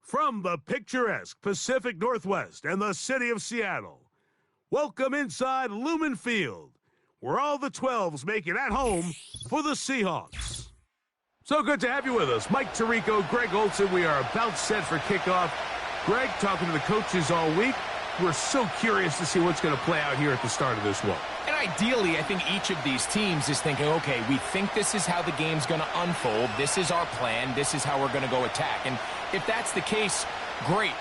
From the picturesque Pacific Northwest and the city of Seattle, welcome inside Lumen Field, where all the 12s make it at home for the Seahawks. So good to have you with us. Mike Tirico, Greg Olsen. We are about set for kickoff. Greg, talking to the coaches all week. We're so curious to see what's going to play out here at the start of this one. And ideally, I think each of these teams is thinking, okay, we think this is how the game's going to unfold. This is our plan. This is how we're going to go attack. And if that's the case, great.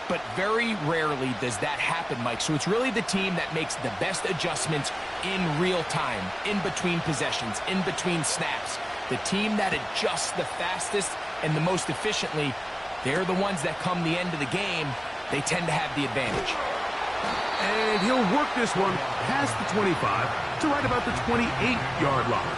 But very rarely does that happen, Mike. So it's really the team that makes the best adjustments in real time, in between possessions, in between snaps. The team that adjusts the fastest and the most efficiently, they're the ones that come the end of the game. They tend to have the advantage. And he'll work this one past the 25 to right about the 28-yard line.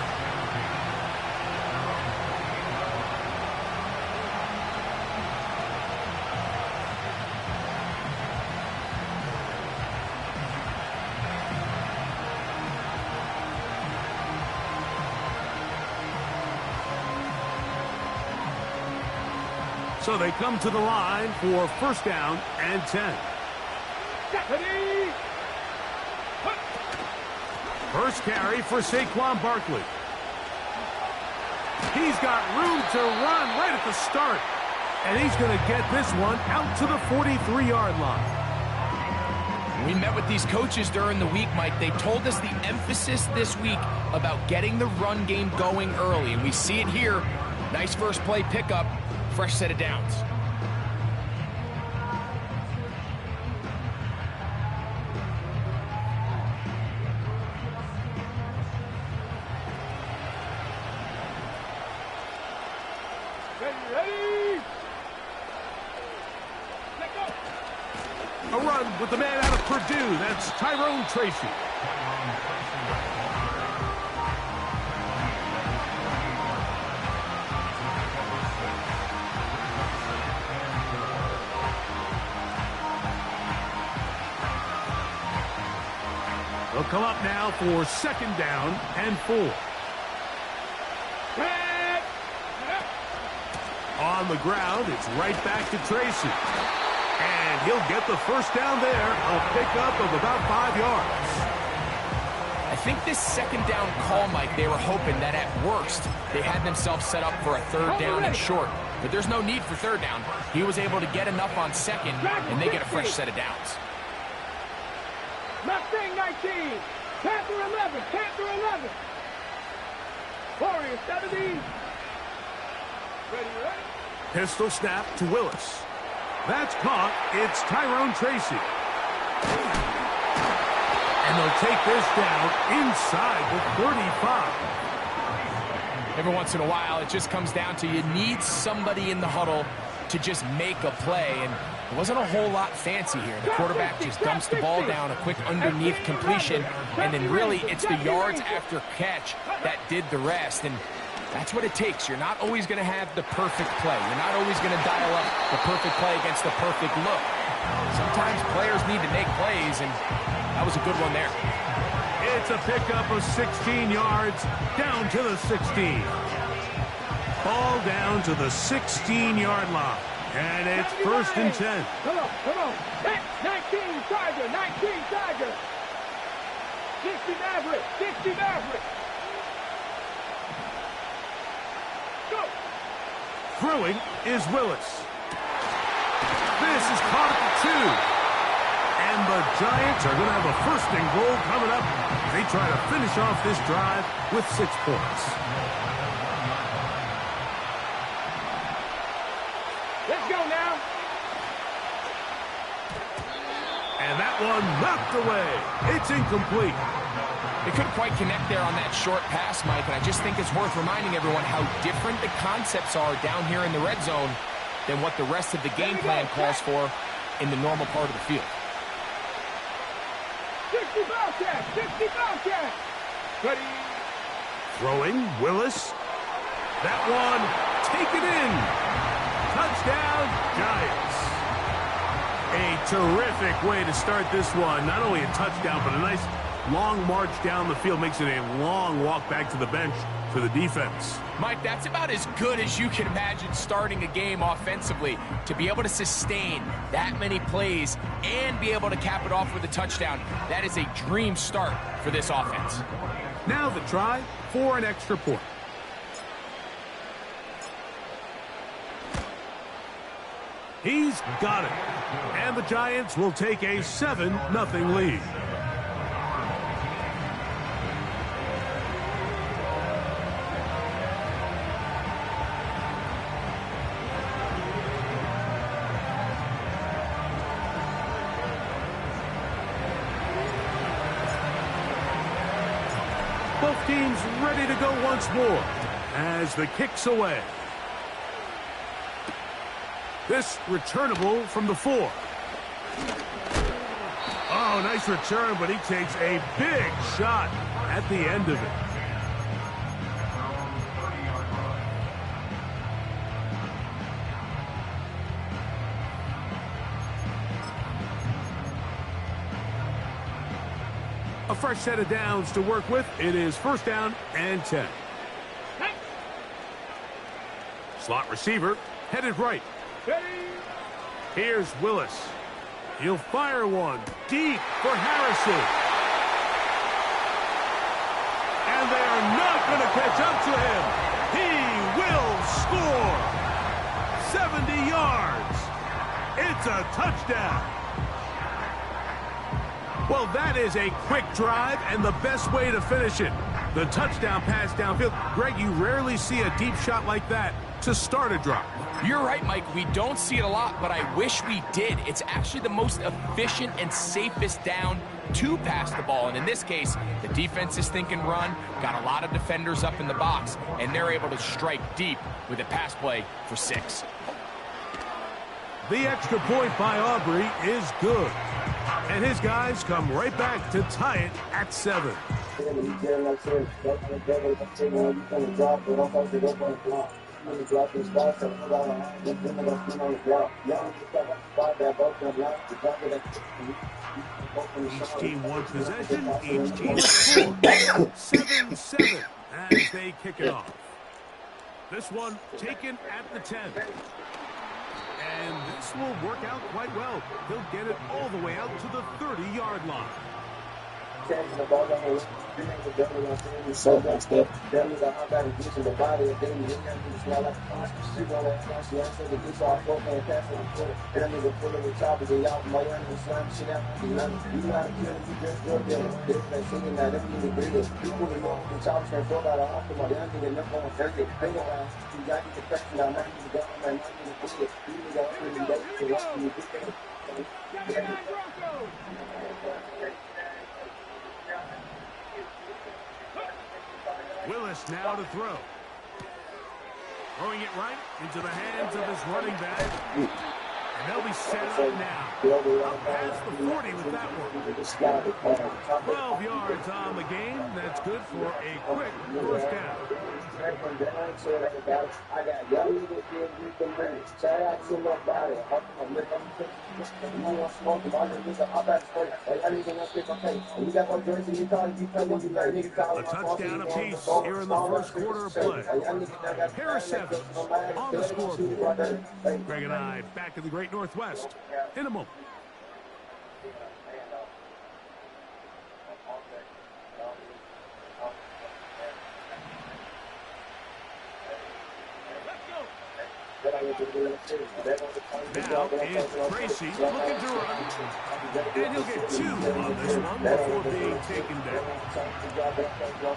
So they come to the line for first down and 10. First carry for Saquon Barkley. He's got room to run right at the start. And he's going to get this one out to the 43-yard line. We met with these coaches during the week, Mike. They told us the emphasis this week about getting the run game going early. And we see it here. Nice first play pickup. Fresh set of downs. Ready. Let go. A run with the man out of Purdue. That's Tyrone Tracy. They'll come up now for second down and 4. On the ground, it's right back to Tracy. And he'll get the first down there, a pickup of about 5 yards. I think this second down call, Mike, they were hoping that at worst, they had themselves set up for a third down and short. But there's no need for third down. He was able to get enough on second, and they get a fresh set of downs. Mustang 19, Panther 11, Panther 11. Warrior 70. Ready. Pistol snap to Willis. That's caught. It's Tyrone Tracy. And they'll take this down inside the 35. Every once in a while, it just comes down to you need somebody in the huddle to just make a play, and it wasn't a whole lot fancy here. The quarterback just dumps the ball down, a quick underneath completion, and then really it's the yards after catch that did the rest, and that's what it takes. You're not always going to have the perfect play. You're not always going to dial up the perfect play against the perfect look. Sometimes players need to make plays, and that was a good one there. It's a pickup of 16 yards down to the 16. Ball down to the 16-yard line. And it's first and 10. Come on. 19 Tiger, 19 Tiger. 60 Maverick. Go. Throwing is Willis. This is caught at the 2. And the Giants are going to have a first and goal coming up as they try to finish off this drive with 6 points. Let's go now. And that one knocked away. It's incomplete. They couldn't quite connect there on that short pass, Mike, and I just think it's worth reminding everyone how different the concepts are down here in the red zone than what the rest of the game plan calls for in the normal part of the field. 60 Bobcat. Ready. Throwing, Willis. That one, taken in. Touchdown, Giants. A terrific way to start this one. Not only a touchdown, but a nice long march down the field. Makes it a long walk back to the bench for the defense. Mike, that's about as good as you can imagine starting a game offensively. To be able to sustain that many plays and be able to cap it off with a touchdown, that is a dream start for this offense. Now the try for an extra point. He's got it. And the Giants will take a 7-0 lead. Both teams ready to go once more as the kick's away. This returnable from the 4. Oh, nice return, but he takes a big shot at the end of it. A fresh set of downs to work with. It is 1st down and 10. Slot receiver headed right. Here's Willis. He'll fire one deep for Harrison. And they are not going to catch up to him. He will score. 70 yards. It's a touchdown. Well, that is a quick drive and the best way to finish it. The touchdown pass downfield. Greg, you rarely see a deep shot like that to start a drive. You're right, Mike. We don't see it a lot, but I wish we did. It's actually the most efficient and safest down to pass the ball. And in this case, the defense is thinking run, got a lot of defenders up in the box, and they're able to strike deep with a pass play for 6. The extra point by Aubrey is good. And his guys come right back to tie it at 7. Each team one possession, each team full. 7-7 as they kick it off. This one taken at the 10. And this will work out quite well. He'll get it all the way out to the 30-yard line. Willis now to throw. Throwing it right into the hands of his running back. And they'll be set up now. Up past the 40 with that one. 12 yards on the game. That's good for a quick 1st down. A touchdown apiece here in the 1st quarter of play. Harris Evans on the scoreboard. Greg and I back in the Great Northwest in a moment. Now is Tracy looking to run. And he'll get 2 on this one before being taken down. 2nd down and 8.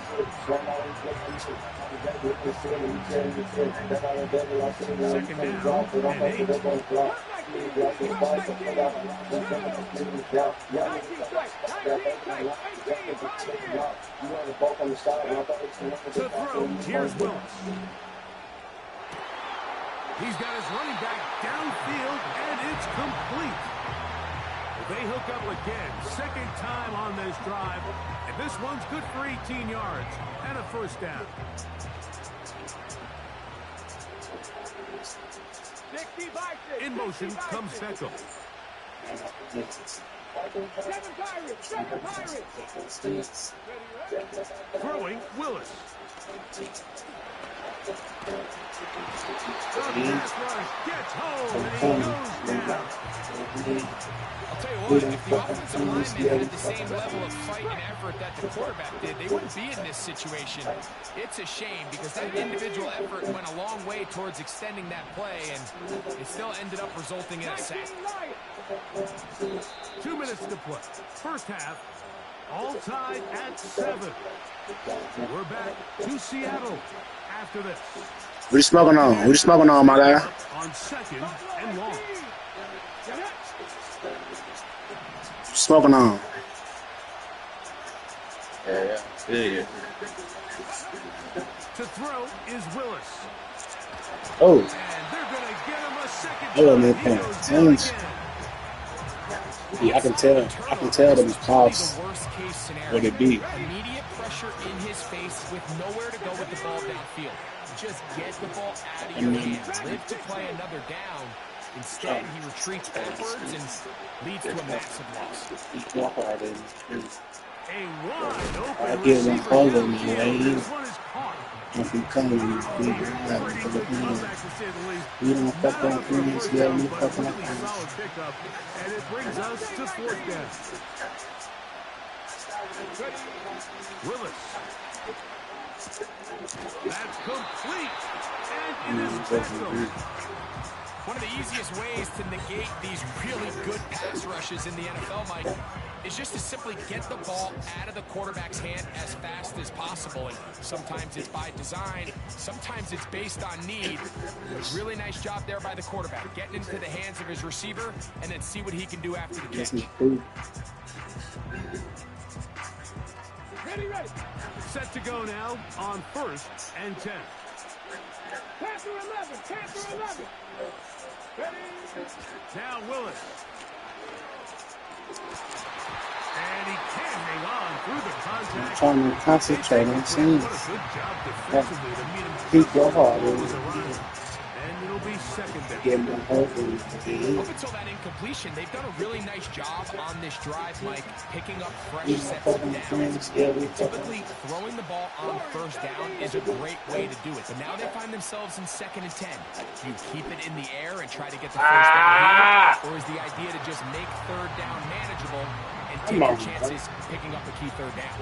To throw, here's Willis. He's got his running back downfield, and it's complete. They hook up again, 2nd time on this drive, and this one's good for 18 yards and a 1st down. 60-6. In motion comes Feckel. 7 Pirates. Throwing Willis. Gets home and he goes down. I'll tell you what, if the offensive linemen had the same level of fight and effort that the quarterback did, they wouldn't be in this situation. It's a shame because that individual effort went a long way towards extending that play, and it still ended up resulting in a sack. 2 minutes to play. First half, all tied at 7. We're back to Seattle after this. What you smoking on? What you smoking on, my guy? On second and long. Smoking on. Yeah. To throw is Willis. Oh. And they're going to get him a second I wasn't time. even paying attention. Yeah, I can tell them coughs what it be. Immediate pressure in his face with nowhere to go with the ball downfield. Just get the ball out of your hand. Live to play another down. Instead, he retreats backwards and leads to a massive loss. A wide open I give them receiver all of downfield. them, This one is caught. if you come and you Pretty good comeback, to say the least. you don't fuck Not on up for a things, first yeah, down, you but fuck on really things. solid pickup. And it brings us to fourth down. Willis. That's complete. And it is Bethel. One of the easiest ways to negate these really good pass rushes in the NFL, Mike, is just to simply get the ball out of the quarterback's hand as fast as possible. And sometimes it's by design, sometimes it's based on need. Really nice job there by the quarterback, getting into the hands of his receiver and then see what he can do after the catch. Ready. Set to go now on first and 10. Panther 11. Ready. Now Willis. And he can hang on through the contact. Trying to concentrate on things. What a good job defensively to meet him. Keep your heart in Was around. And it'll be second down. Give them hope. Up until that incompletion, they've done a really nice job on this drive, Mike, picking up fresh sets of downs. Typically, throwing the ball on first down is a great way to do it. But now they find themselves in second and 10. Do you keep it in the air and try to get the first down here? Or is the idea to just make third down manageable and take your chances picking up a key third down?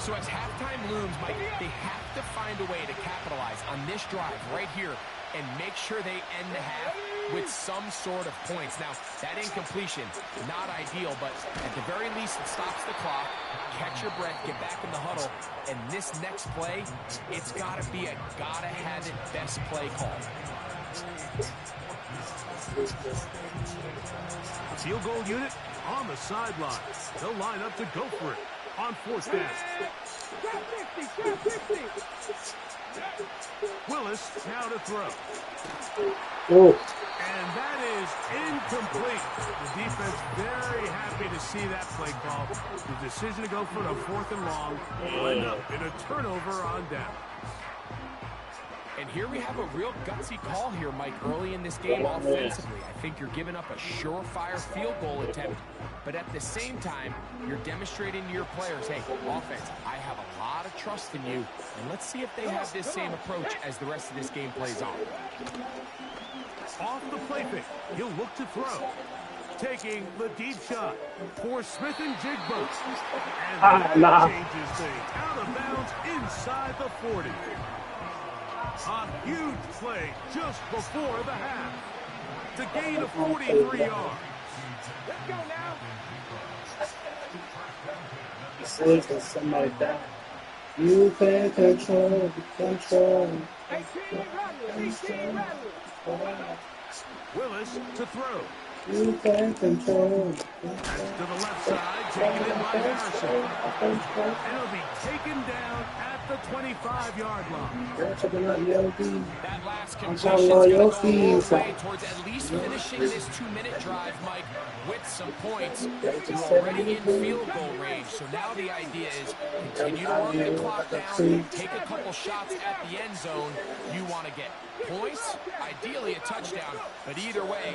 So as halftime looms, Mike, they have to find a way to capitalize on this drive right here and make sure they end the half with some sort of points. Now, that incompletion, not ideal, but at the very least, it stops the clock. Catch your breath, get back in the huddle, and this next play, it's got to be a gotta-have-it best play call. Field goal unit on the sideline. They'll line up to go for it on fourth down. Shot 50. Willis now to throw. Oh, And that is incomplete. The defense very happy to see that play call. The decision to go for the fourth and long will end up in a turnover on down. And here we have a real gutsy call here, Mike, early in this game offensively. I think you're giving up a surefire field goal attempt, but at the same time, you're demonstrating to your players, hey, offense, I have a lot of trust in you, and let's see if they have this same approach as the rest of this game plays on. Off the play fake, he'll look to throw. Taking the deep shot for Smith and Jigba. And that changes things. Out of bounds inside the 40. A huge play just before the half to gain a 43 yards. Let's go now. save for somebody down. You can control. 18 Rattler. Willis to throw. You can control. That's to the left side, taken in by Harrison. And it'll be taken down at the 25-yard line. That last I'm completion's talking going to go about a your long feet. way towards at least finishing this 2-minute drive, Mike, with some points. You're already in field goal range, so now the idea is continue to work the clock down, take a couple shots at the end zone. You want to get points, ideally a touchdown, but either way,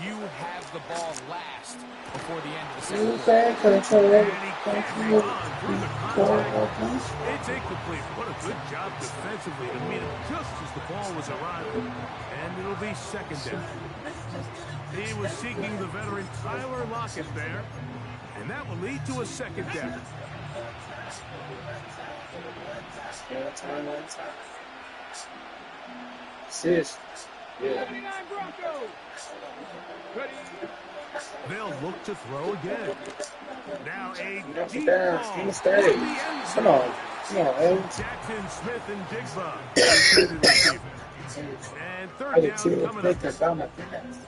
you have the ball last before the end of the second quarter. And he can't hang on through the contact. It's incomplete. What a good job defensively to meet him just as the ball was arriving. And it'll be second down. He was seeking the veteran Tyler Lockett there. And that will lead to a second down. Sis. Yeah. They'll look to throw again. Now a deep Down. ball. In the stage. Come on. Come on, man. Jackson Smith and Jigba. And third down coming up.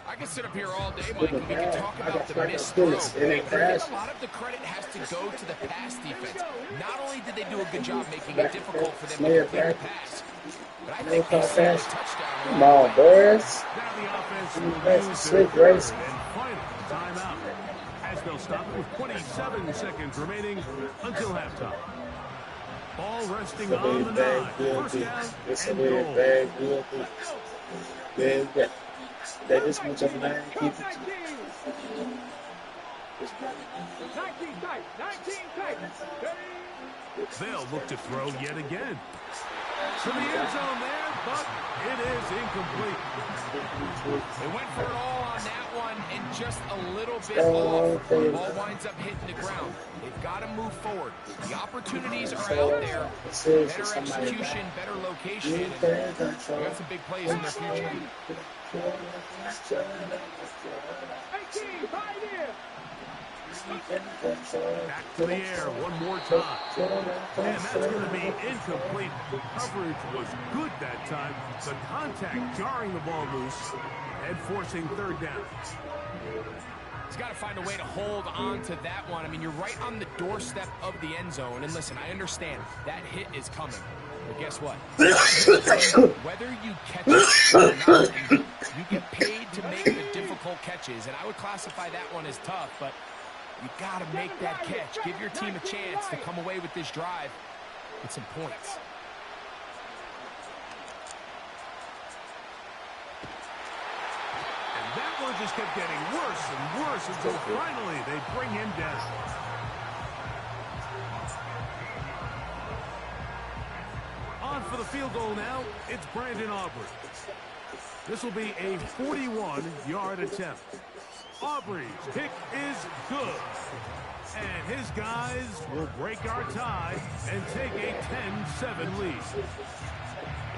I can sit up here all day, Mike, and we can talk about the missed throw. I think a lot of the credit has to go to the pass defense. Not only did they do a good job making it difficult for them to complete the pass, but I think they saw a touchdown. Come on, boys. Now the offense will use their third and final timeout, as they'll stop it with 27 seconds remaining until halftime. Ball resting on the 9. First down and goal. They just much of a 9. Keep it. 19 tight. 19 tight. They'll look to throw yet again. To the end zone there, but it is incomplete. They went for it all on that one and just a little bit off. The ball winds up hitting the ground. They've got to move forward. The opportunities are out there. Better execution, better location. They got some big plays in their future. 18, right here. Back to the air one more time. And that's going to be incomplete. Coverage was good that time. The contact jarring the ball loose and forcing third down. He's got to find a way to hold on to that one. I mean, you're right on the doorstep of the end zone. And listen, I understand that hit is coming. But guess what? Whether you catch it or not, you get paid to make the difficult catches. And I would classify that one as tough, but you got to make that catch. Give your team a chance to come away with this drive with some points. And that one just kept getting worse and worse until finally they bring him down. On for the field goal now, it's Brandon Aubrey. This will be a 41-yard attempt. Aubrey's kick is good. And his guys will break our tie and take a 10-7 lead.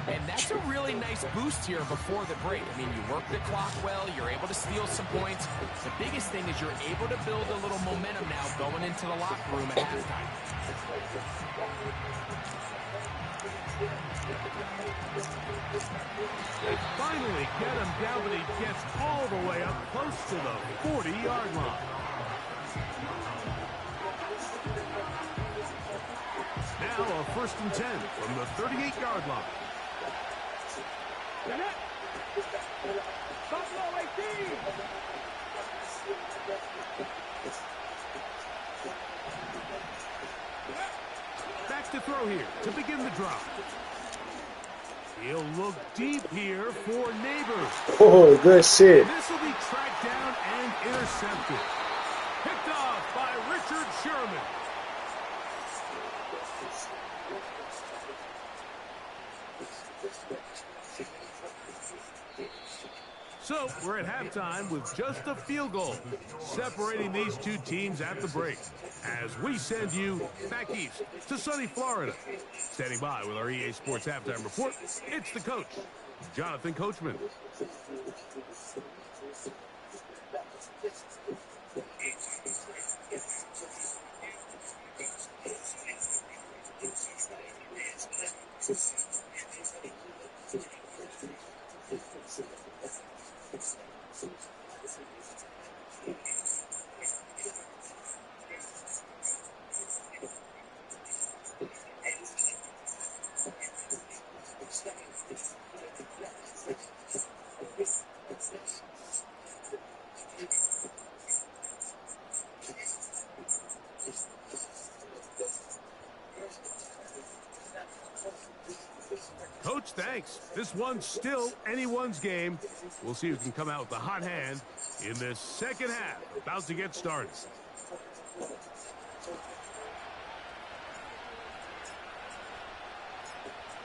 And that's a really nice boost here before the break. I mean, you work the clock well, you're able to steal some points. The biggest thing is you're able to build a little momentum now going into the locker room at halftime. They finally get him down, but he gets all the way up close to the 40-yard line. Now a 1st and 10 from the 38-yard line. Buffalo 18. Back to throw here to begin the drive. He'll look deep here for Neighbors. Oh, good shit. This will be tracked down and intercepted. Picked off by Richard Sherman. So we're at halftime with just a field goal separating these two teams at the break as we send you back east to sunny Florida. Standing by with our EA Sports Halftime Report, it's the coach, Jonathan Coachman. Coach, thanks. This one's still anyone's game. We'll see who can come out with the hot hand in this second half. About to get started.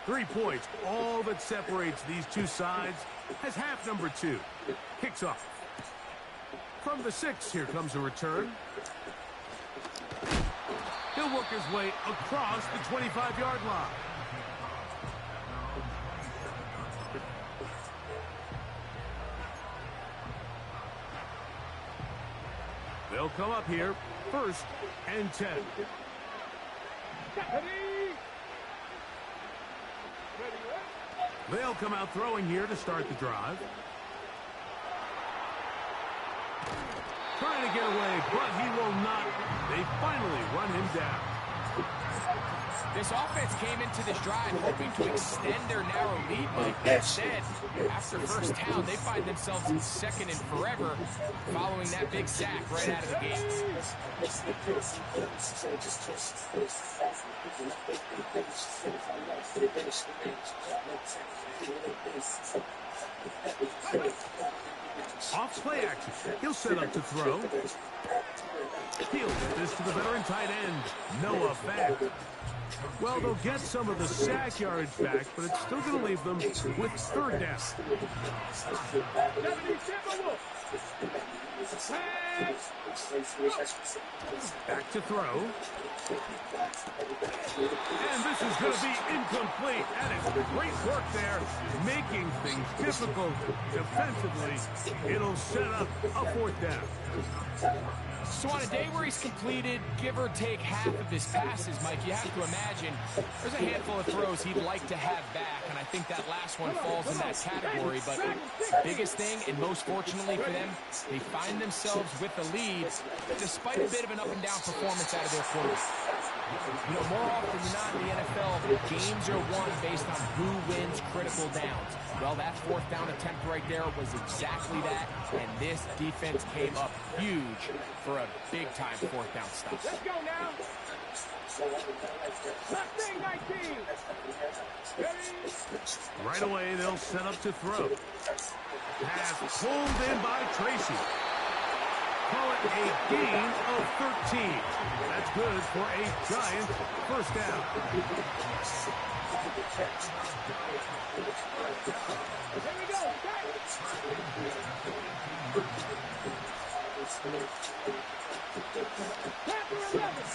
Three points, all that separates these two sides, as half number 2 kicks off. From the 6, here comes a return. He'll work his way across the 25-yard line. They'll come up here, 1st and 10. They'll come out throwing here to start the drive. Trying to get away, but he will not. They finally run him down. This offense came into this drive hoping to extend their narrow lead, Mike. Instead, after first down, they find themselves in 2nd and forever following that big sack right out of the gate. Off play action. He'll set up to throw. He'll get this to the veteran tight end, Noah Fant. Well, they'll get some of the sack yardage back, but it's still going to leave them with 3rd down. Back to throw. And this is going to be incomplete. That is great work there, making things difficult defensively. It'll set up a 4th down. So on a day where he's completed, give or take half of his passes, Mike, you have to imagine there's a handful of throws he'd like to have back, and I think that last one falls in that category. But biggest thing, and most fortunately for them, they find themselves with the lead despite a bit of an up-and-down performance out of their quarterback. You know, more often than not in the NFL, games are won based on who wins critical downs. Well, that 4th down attempt right there was exactly that, and this defense came up huge for a big-time 4th down stop. Let's go now. Mustang 19. Right away, they'll set up to throw. Pass pulled in by Tracy. Call it a gain of 13. That's good for a giant 1st down. Here we go.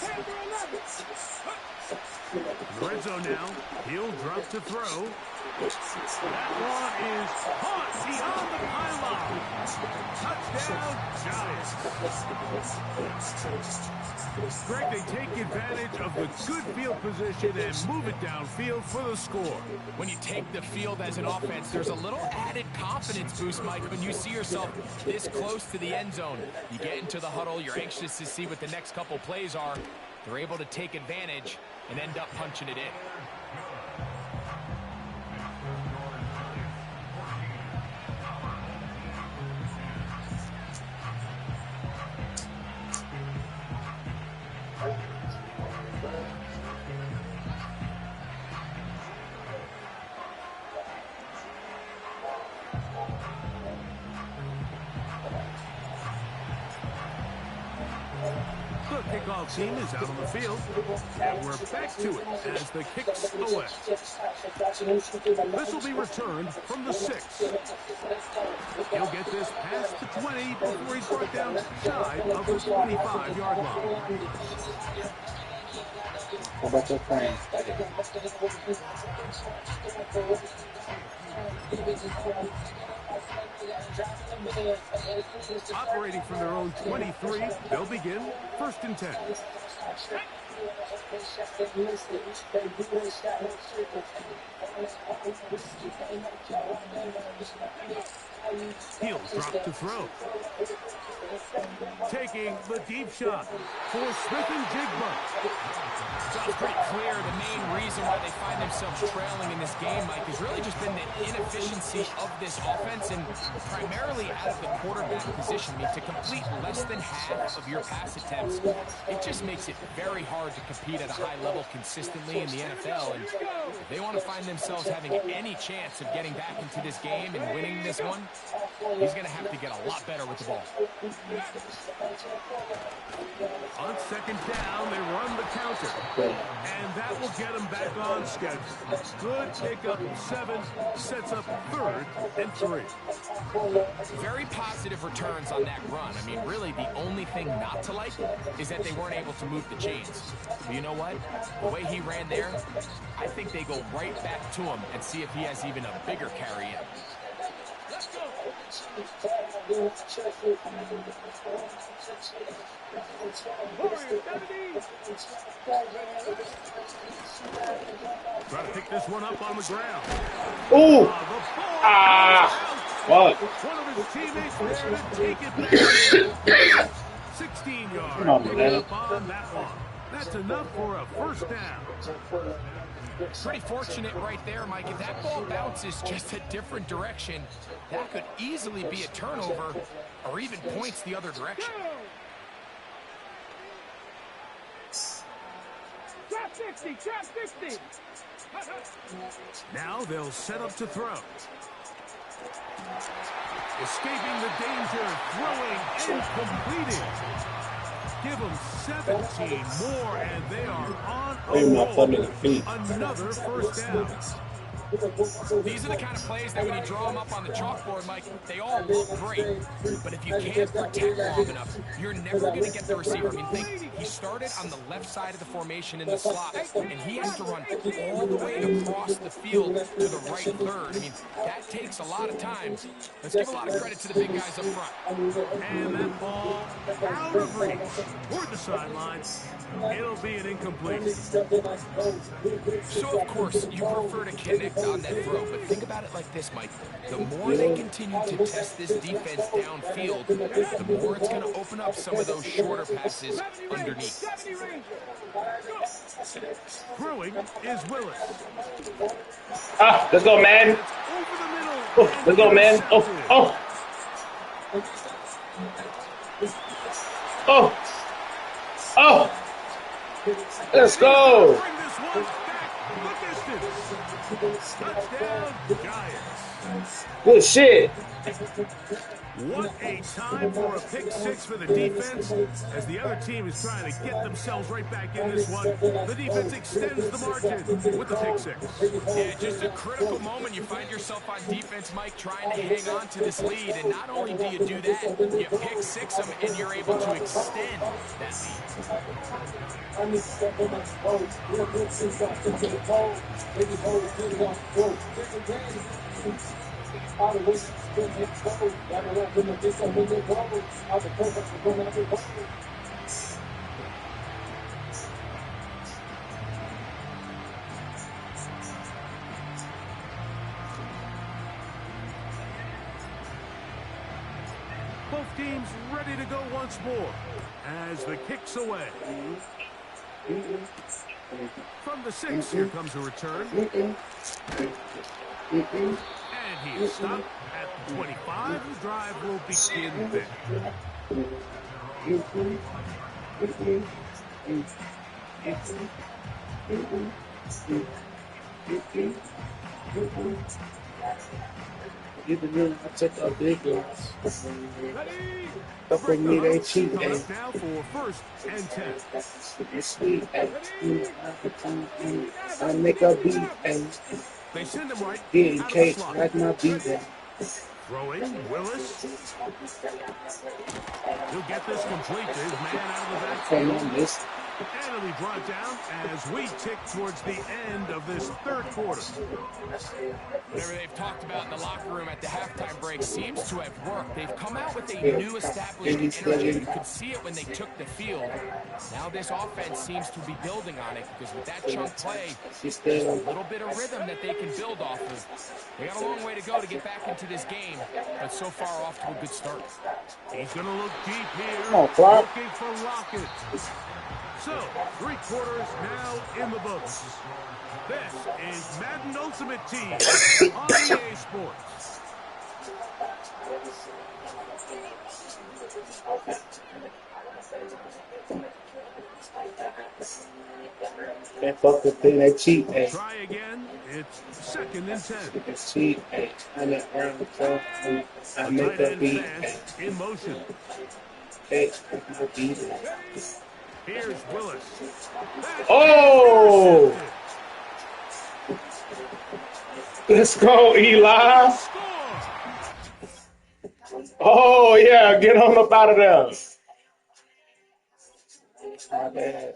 Panther 11. The red zone now. He'll drop to throw. That one is caught beyond the pylon. Touchdown, Giants. Greg, they take advantage of the good field position and move it downfield for the score. When you take the field as an offense, there's a little added confidence boost, Mike, when you see yourself this close to the end zone. You get into the huddle, you're anxious to see what the next couple plays are. They're able to take advantage and end up punching it in. The kickoff team is out on the field, and we're back to it as the kicks away. This will be returned from the 6. He'll get this past the 20 before he's brought down shy of the 25-yard line. How about your friend? Operating from their own 23, they'll begin 1st and 10. He'll drop to throw. Taking the deep shot for Smith-Njigba. So it's pretty clear the main reason why they find themselves trailing in this game, Mike, has really just been the inefficiency of this offense and primarily out of the quarterback position. I mean, to complete less than half of your pass attempts, it just makes it very hard to compete at a high level consistently in the NFL. And if they want to find themselves having any chance of getting back into this game and winning this one, he's going to have to get a lot better with the ball. On second down, they run the counter. And that will get them back on schedule. Good pickup of 7, sets up 3rd and 3. Very positive returns on that run. I mean, really, the only thing not to like is that they weren't able to move the chains. But you know what? The way he ran there, I think they go right back to him and see if he has even a bigger carry in. Let's go. Try to pick this one up on the ground. Ooh! Fuck. One of his teammates there to take it back. 16 yards. Come on, Pick man. up on that one. That's enough for a first down. Pretty fortunate right there, Mike. If that ball bounces just a different direction, that could easily be a turnover or even points the other direction. Trap 60, trap 60. Now they'll set up to throw. Escaping the danger, throwing and completing. Give them 17 more, and they are on a roll. Another first down. These are the kind of plays that when you draw them up on the chalkboard, Mike, they all look great. But if you can't protect long enough, you're never going to get the receiver. I mean, think, he started on the left side of the formation in the slot, and he has to run all the way across the field to the right third. I mean, that takes a lot of time. Let's give a lot of credit to the big guys up front. And that ball out of reach toward the sidelines. It'll be an incomplete. So, of course, you prefer to connect on that throw, but think about it like this, Mike. The more they continue to test this defense downfield, the more it's going to open up some of those shorter passes underneath. Throwing is Willis. Let's go, man. Over the middle. Oh, let's go, man. Oh. Let's go. Bring this one back the distance. Touchdown, Giants. Good shit. What a time for a pick six for the defense as the other team is trying to get themselves right back in this one. The defense extends the margin with the pick six. Yeah, just a critical moment. You find yourself on defense, Mike, trying to hang on to this lead. And not only do you do that, you pick six them and you're able to extend that Both teams ready to go once more as the kick's away. From the 6, here comes a return. And he is stopped at the 25. The drive will begin there. Even then, I took a big glass. Up with me, they cheat. Coming up now for first and 10. It's sweet. I make a beat. They send him right Getting out of the cake slot. like my beat. Throwing, Willis. He'll get this complete to his man out of the backfield. And it'll be brought down as we tick towards the end of this third quarter. Whatever they've talked about in the locker room at the halftime break seems to have worked. They've come out with a new established energy. You could see it when they took the field. Now this offense seems to be building on it because with that chunk play, there's a little bit of rhythm that they can build off of. They got a long way to go to get back into this game, but so far off to a good start. He's going to look deep here, Clark. looking for Lockett. So, 3 quarters now in the books. This is Madden Ultimate Team on EA Sports. Can't fuck with thing. They cheat. Hey. Try again. It's 2nd and 10. They cheat. Hey. I'm at round 12. I A make tight a end beat. stance in motion. Hey, my beat. Here's Willis. Oh! Let's go, Eli. Oh, yeah. Get on up out of there. My bad.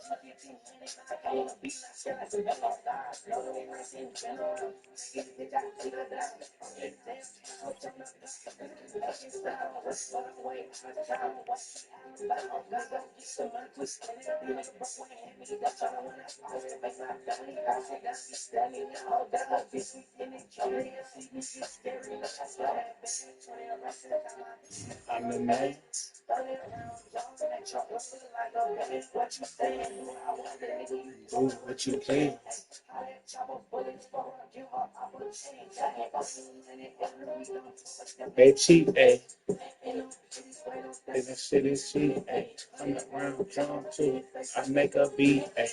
I'm the man. Do what you can. They cheat, eh? That shit is cheap, eh? I'm around John too. I make a beat, eh?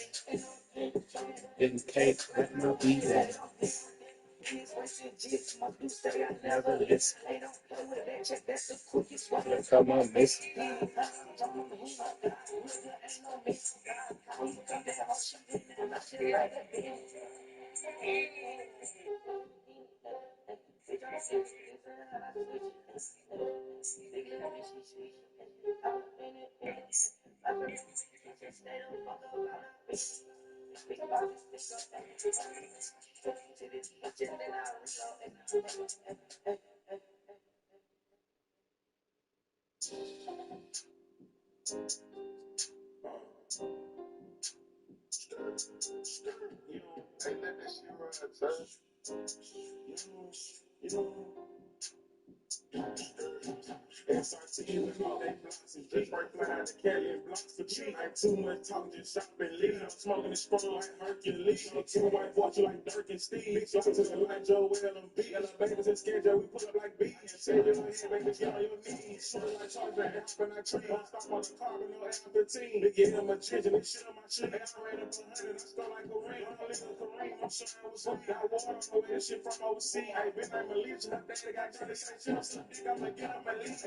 In case let my beat, eh? Never listen. Come on, miss. SRT with all they blocks and just right behind the Kelly and blocks for cheap. Ain't too much talking, just shop and leave. I'm smoking the strong like Hercules. Two white boys like Dirk and Steve. Shots to the line, Joe, Will, and B. Elevators and schedule, we pull up like B. And say your head, baby, get on your knees. Short like Charger, and I tree. Stop on the car, but no F-15. They get him a attention, they shit on my shit. I ran up 100, I score like a ring. I'm living Kareem, I'm sure I was sweet. I water on the way to shit from overseas. I been like Malaysia, her daddy got 36 chips. I'ma get on my league.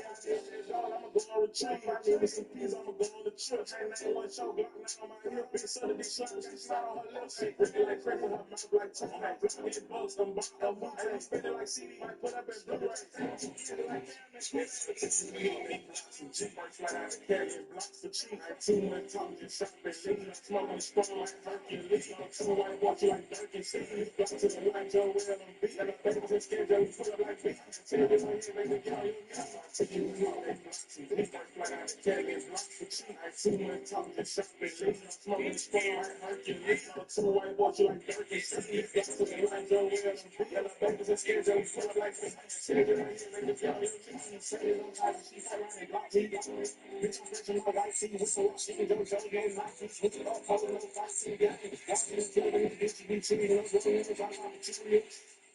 I'ma go on retreat. I need me some peas, I'ma go on the trip. Chain 91 show, Glock 9 on my hip. Big son of these slugs, got snot on her lips. Really like crazy, her mouth like two. Like block hit bugs, them box, them boots. I spin it like CD, might put up in Blu-ray. Spin it like damn, it's some G-Marks fly out of Cali and blocks for cheap. Like too much talking, just shop and leave. Smoking the strong like Hercules. Two white boys like Dirk and Steve. Block to the line, Joe, Will, and B. And the babies and schedule, we pull up like B. Tell you this one here, baby, get on your knees. Take you with all they blocks and G-Marks fly out of Cali and blocks for cheap. Like too much talking, just shop and leave. Smoking the strong like Hercules. Two white boys like Dirk and Steve. Block to the line, Joe, Will, and B. And the babies and schedule, we pull up like B. Tell you this one here, baby, get on your knees. Say it on time, she fight around and block me. Bitch, I'm rich and my white tee. Whistle up, she can go, Joe, no Nike. Switch it up, hold on, fight, see, yeah. That's me, kill it, bitch, you be cheating. I'm going in the drive, I'm cheating.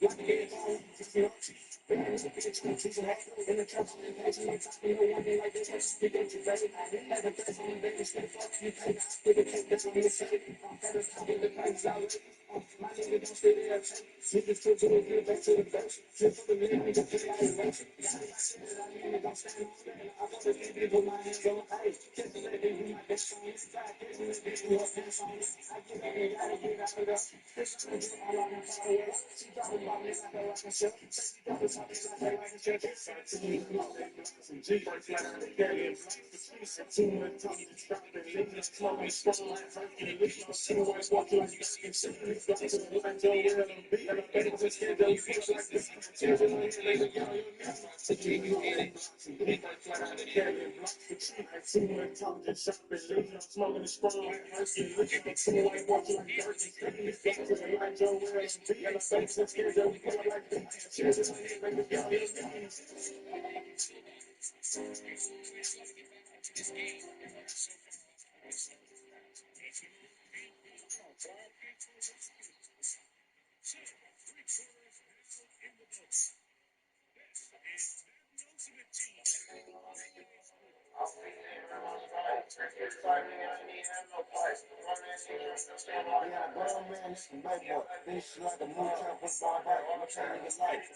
Like a head, I'm fixing up. Bitch, I'm teaching her. In the trap, I'm impatient. I'm talking to one day like this. Let's speak up to baby. Have a face on the baby, stay fuck you, pay. With the cake, that's what I'm saying. I'm better talking the price out. My nigga don't stay there. Sneak this to the good, back to the best. Sit for the minute, nigga, feel like a race. Got it, I said it, I mean it, don't stand on that. I want to be big with my hands on the ice. Kiss the lady, be my best friend. God, kiss the lady, be her pants on. I get up and gotta get out of there. This is the my life and follow her. She dropping about me like a rocket ship. She dropping about me like a rocket ship. It's like to me, all they blocks and G-Breaks fly out of Cali and blocks for cheap. Too much talking, stop and leave. Smoking strong like Hercules. Two white walk like Dawkins. Got to the line, Joe Will and B. And I bet it's a kid that feels like this. Children on your leg, y'all, you're not. To keep you in it. Carry blocks for cheap. Too much talking, just shop and leave. Smoking strong like Hercules. Two white walk like Dawkins. Got to the line, Joe Will and B. And I bet it's a kid that feels like this. Children on your leg, y'all, you're not. Yeah, grown man, this is my boy. This is like a moon trap with my bike. I'm trying to get life.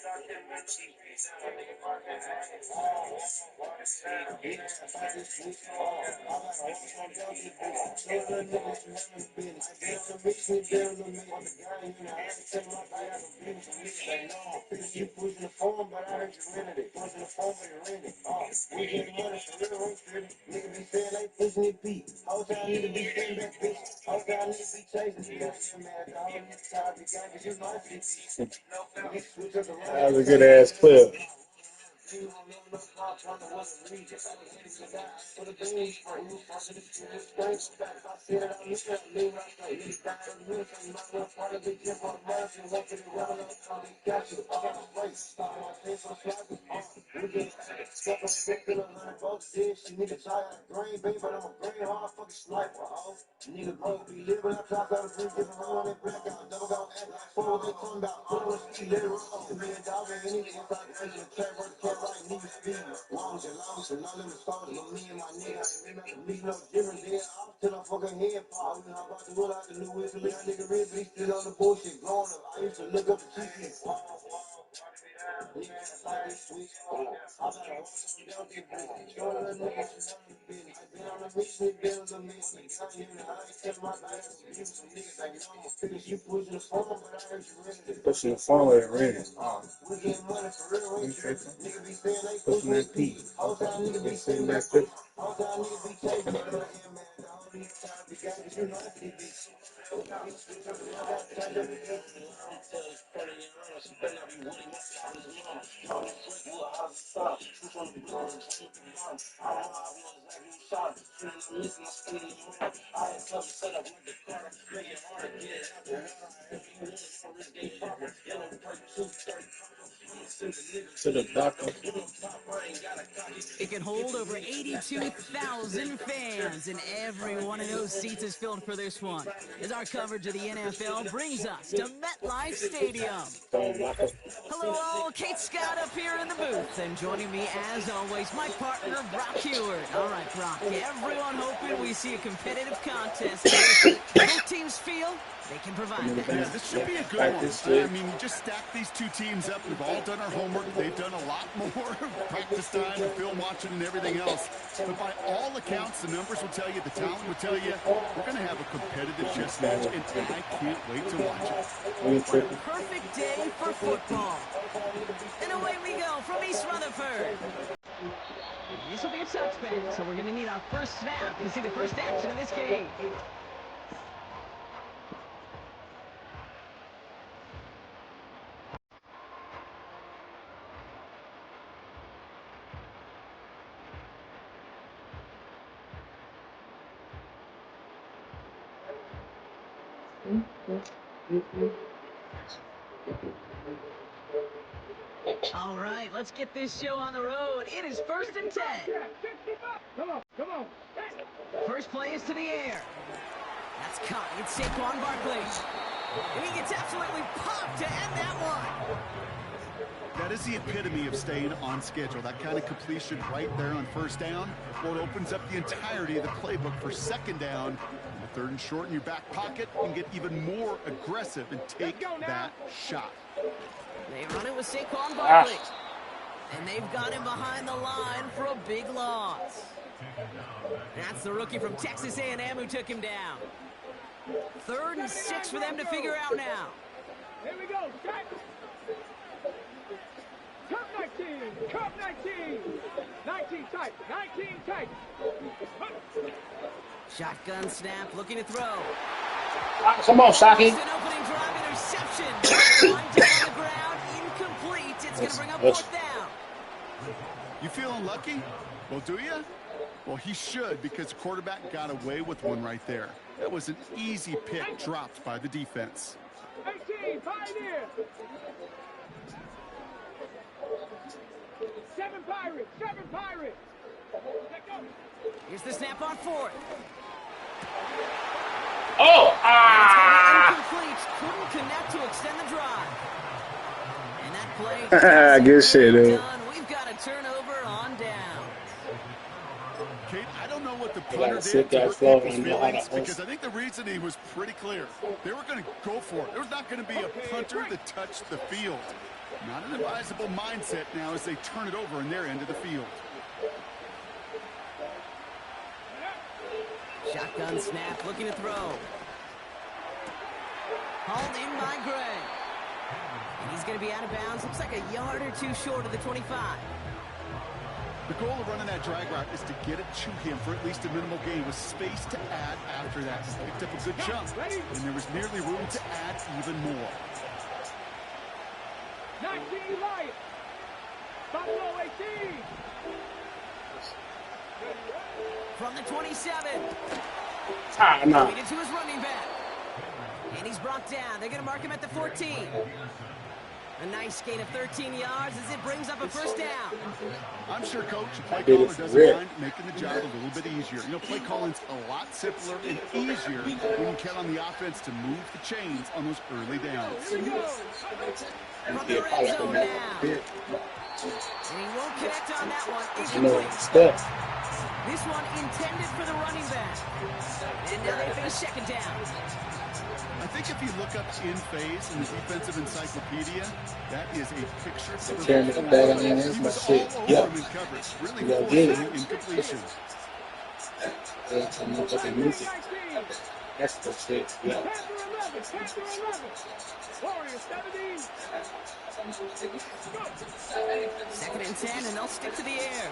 Yeah, about this week, I got a horse on down this bitch. So the niggas you haven't been. I been on the bitch, we been on the man. On the guy, you know, I ain't tell my guy, I got a bitch. Like, no, you pushing the phone, but I heard you rented it. Pushing the phone, but you rented it. We get money for real, ain't straight. Nigga be saying they pushing it beat. Whole time nigga be saying that bitch. Whole time nigga be chasing the guy, man. The whole nigga tired of the guy, 'cause you know I see. That was a good ass clip. Nigga bro be living up top of the three different roll and black out, double got act like four, they come down, honestly, let it roll. Me and dog ain't any inside crazy, the cat right, cat right, nigga speed. Longs and all them stars, but me and my nigga, I ain't never meet no difference there. I'm till I'm fucking head pop. We know about the wood out the new whistle, that nigga rib, but he still on the bullshit, growing up. I used to look up the chicken. Niggas like this switch, I got a horse down this bitch. Show the niggas you know the business. I been on the mission, been on the mission. Got you in the eye, tell my guy, give some niggas like, no, I'm finished. You pushing the phone, but I heard you rented it. Pushing the phone with it, ready. We get money for real, ain't true. Nigga be saying they Pushing that P. whole time nigga be Sitting saying back that there. whole time nigga be chasing it. Yeah, man, the whole nigga tired of the guy, 'cause you know I see bitch. To the doctor. It can hold over 82,000 fans, and every one of those seats is filled for this one, as our coverage of the NFL brings us to MetLife Stadium. Hello all, Kate Scott up here in the booth, and joining me as always, my partner, Brock Heward. All right, Brock, everyone hoping we see a competitive contest here. Both teams feel they can provide that. Yeah, this should be a good one. I mean, you just stack these two teams up. We've all done our homework. They've done a lot more practice time and film watching and everything else. But by all accounts, the numbers will tell you, the talent will tell you, we're going to have a competitive chess match, and I can't wait to watch it. What a perfect day for football. And away we go from East Rutherford. This will be a touchback, so we're going to need our first snap to see the first action of this game. All right, let's get this show on the road. It is 1st and 10. Come on. First play is to the air. That's caught. It's Saquon Barkley. And he gets absolutely popped to end that one. That is the epitome of staying on schedule. That kind of completion right there on first down, or it opens up the entirety of the playbook for second down. And 3rd and short in your back pocket, you can get even more aggressive and take that shot. They run it with Saquon Barkley. And they've got him behind the line for a big loss. That's the rookie from Texas A&M who took him down. 3rd and 6 for them to figure out now. Here we go. Set. Cup 19. 19 tight. Shotgun snap, looking to throw. Come on, Shockey. An opening drive interception. Line down on the ground, incomplete. It's going to bring up fourth down. You feeling lucky? Well, do you? Well, he should, because the quarterback got away with one right there. That was an easy pick dropped by the defense. 18, Pioneer. 7 Pirates, 7 Pirates. Let go. Here's the snap on fourth. Oh! Incomplete. Couldn't connect to extend the drive. And that play. Good shit, dude. We've got a turnover on down. Kate, I don't know what the gotta punter sit did to that hurt slow people's and know how to feelings, host. because I think the reasoning was pretty clear. They were going to go for it. There was not going to be a punter that touched the field. Not an advisable mindset now as they turn it over in their end of the field. Shotgun snap, looking to throw. Hauled in by Gray. And he's going to be out of bounds. Looks like a yard or two short of the 25. The goal of running that drag route is to get it to him for at least a minimal gain with space to add after that. He picked up a good jump, and there was nearly room to add even more. 19 Lions. Buffalo 18. From the 27. No. Leaded to his running back. And he's brought down. They're going to mark him at the 14. A nice gain of 13 yards as it brings up a first down. I'm sure Coach, the play caller doesn't mind making the job a little bit easier. You know, play calling's a lot simpler and easier when you count on the offense to move the chains on those early downs. From the red zone now. And he won't connect on that one. Incomplete. This one intended for the running back. And now they face second down. I think if you look up in phase in the defensive encyclopedia, that is a picture for the Tearing the bag on there, that's He my was shit. all over Yeah. him in coverage, really Yeah, forcing yeah. the incompletion. That's a motherfucking music. 19. That's the shit. Yeah. Panther 11, Panther 11. Warriors 17. Second and 10, and they'll stick to the air.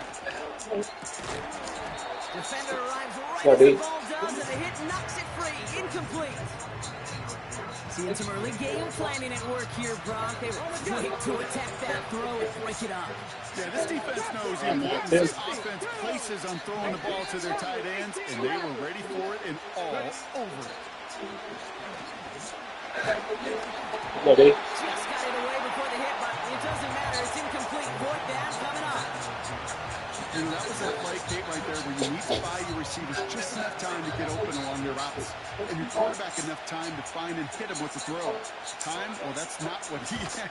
Defender arrives right Yeah, as the dude. ball does, and the hit knocks it free. Incomplete. Seeing some early game planning at work here, Brock. They were quick to attack that throw and break it up. Yeah, this defense knows the importance this offense places on throwing the ball to their tight ends, and they were ready for it and all over it. No, they. Just got it away before the hit, but it doesn't matter. It's incomplete. Fourth down coming up. You know, that was that play, Kate, right there, where you need to buy your receivers just enough time to get open along their routes, and your quarterback enough time to find and hit him with the throw. Time? Well, that's not what he had.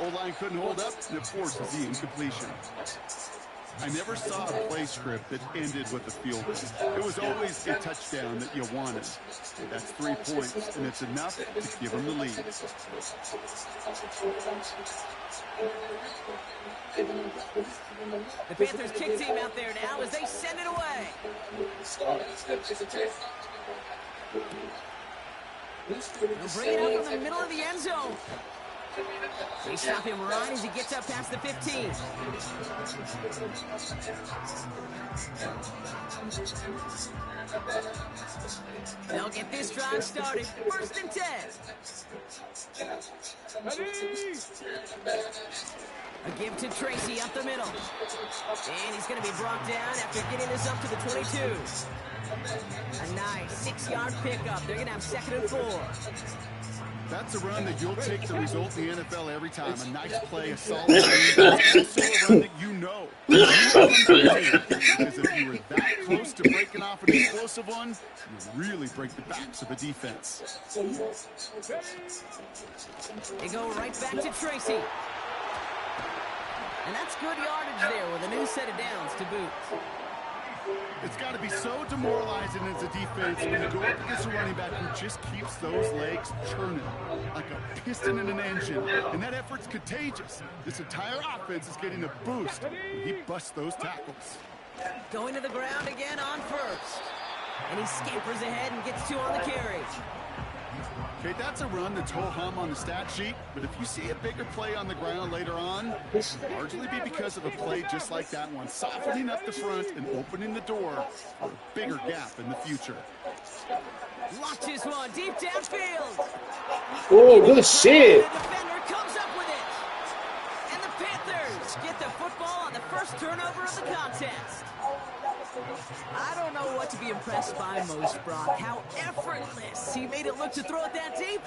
O-line couldn't hold up, and it forces the incompletion. I never saw a play script that ended with a field goal. It was always a touchdown that you wanted. That's 3 points, and it's enough to give them the lead. The Panthers kick team out there now as they send it away. They'll bring it up from the middle of the end zone. They stop him right as he gets up past the 15. They'll get this drive started. First and 10. A give to Tracy up the middle. And he's going to be brought down after getting this up to the 22. A nice 6-yard pickup. They're going to have second and 4. That's a run that you'll take the result in the NFL every time. A nice play, a solid game. It's also a run that you know. Because if you were that close to breaking off an explosive one, you really break the backs of a defense. They go right back to Tracy. And that's good yardage there with a new set of downs to boot. It's got to be so demoralizing as a defense when you go up against a running back who just keeps those legs churning like a piston in an engine. And that effort's contagious. This entire offense is getting a boost when he busts those tackles. Going to the ground again on first. And he scampers ahead and gets 2 on the carry. Okay, that's a run that's ho-hum on the stat sheet, but if you see a bigger play on the ground later on, it'll largely be because of a play just like that one, softening up the front and opening the door for a bigger gap in the future. Launches one deep downfield. Oh, good shit. The defender comes up with it. And the Panthers get the football on the first turnover of the contest. I don't know what to be impressed by most, Brock. How effortless he made it look to throw it that deep,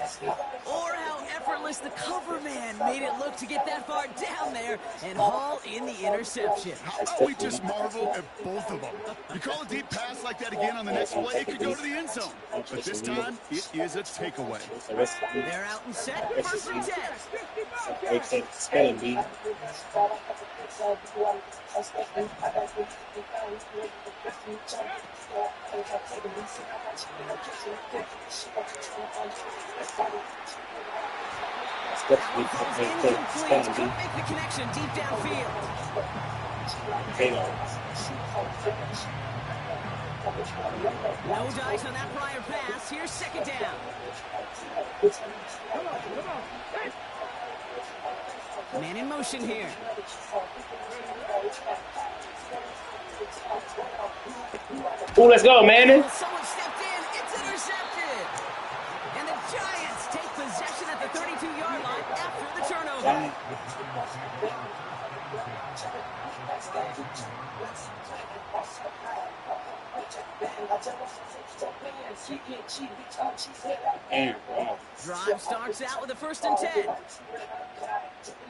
or how effortless the cover man made it look to get that far down there and haul in the interception. How about we just marvel at both of them? You call a deep pass like that again on the next play, it could go to the end zone. But this time, it is a takeaway. They're out and set, 1st and 10. Makes sense. Spelling bee. Incomplete. Couldn't make the connection deep downfield. No dice on that prior pass. Here's 2nd down. Man in motion here. Oh, let's go, man. Someone stepped in. It's intercepted. And the Giants take possession at the 32-yard line after the turnover. Drive starts out with a 1st and 10.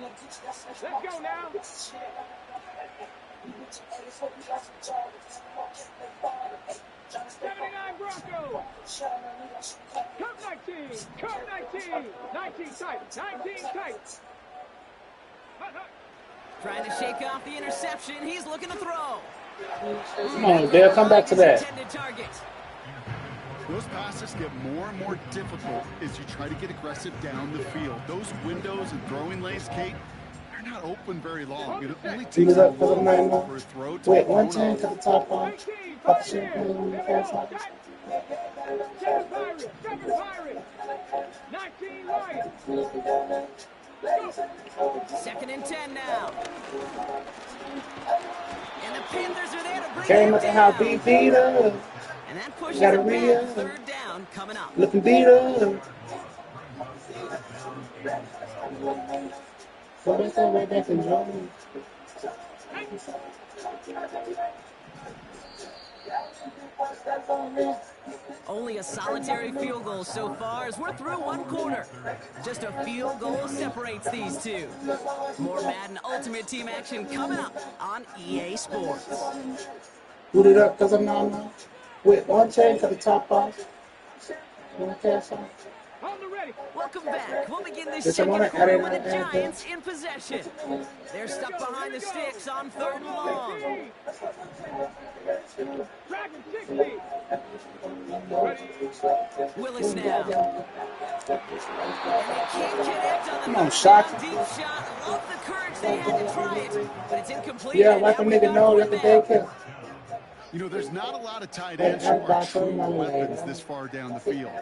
Let's go now. '79 Broncos. Come 19. Come 19. 19 tight. 19 tight. Trying to shake off the interception. He's looking to throw. Come on, Dale, come back to that. Intended target. Those passes get more and more difficult as you try to get aggressive down the field. Those windows and throwing lanes, Kate, they're not open very long. It only takes a moment for a throw to Wait, be one thrown chain off. to the top off. Pop the champagne, fast off. 7 Pirates. 7 Pirates. 19 Lions. 2nd and 10 now. And the Panthers are there to bring Came him up to how down. beat up. And that pushes Gotta them re- back. 3rd down coming up. Looking beat up. What is that right back in Jordan? Only a solitary field goal so far as we're through 1 quarter. Just a field goal separates these two. More Madden Ultimate Team action coming up on EA Sports. Boot it up because I'm not. Wait, one chain to the top off. One cash off. On the ready. Welcome back. We'll begin this Yes, I 2nd wanna quarter add with in the that Giants in possession. They're stuck behind the sticks on 3rd and long. Dragon 60. Willis now. And they can't connect on the Come on, first Shock. down deep shot. Love the courage they had to try it, but it's incomplete. Yeah, and like a now we nigga got know fourth that the down. daycare. You know, there's not a lot of tight ends who are true weapons this far down the field.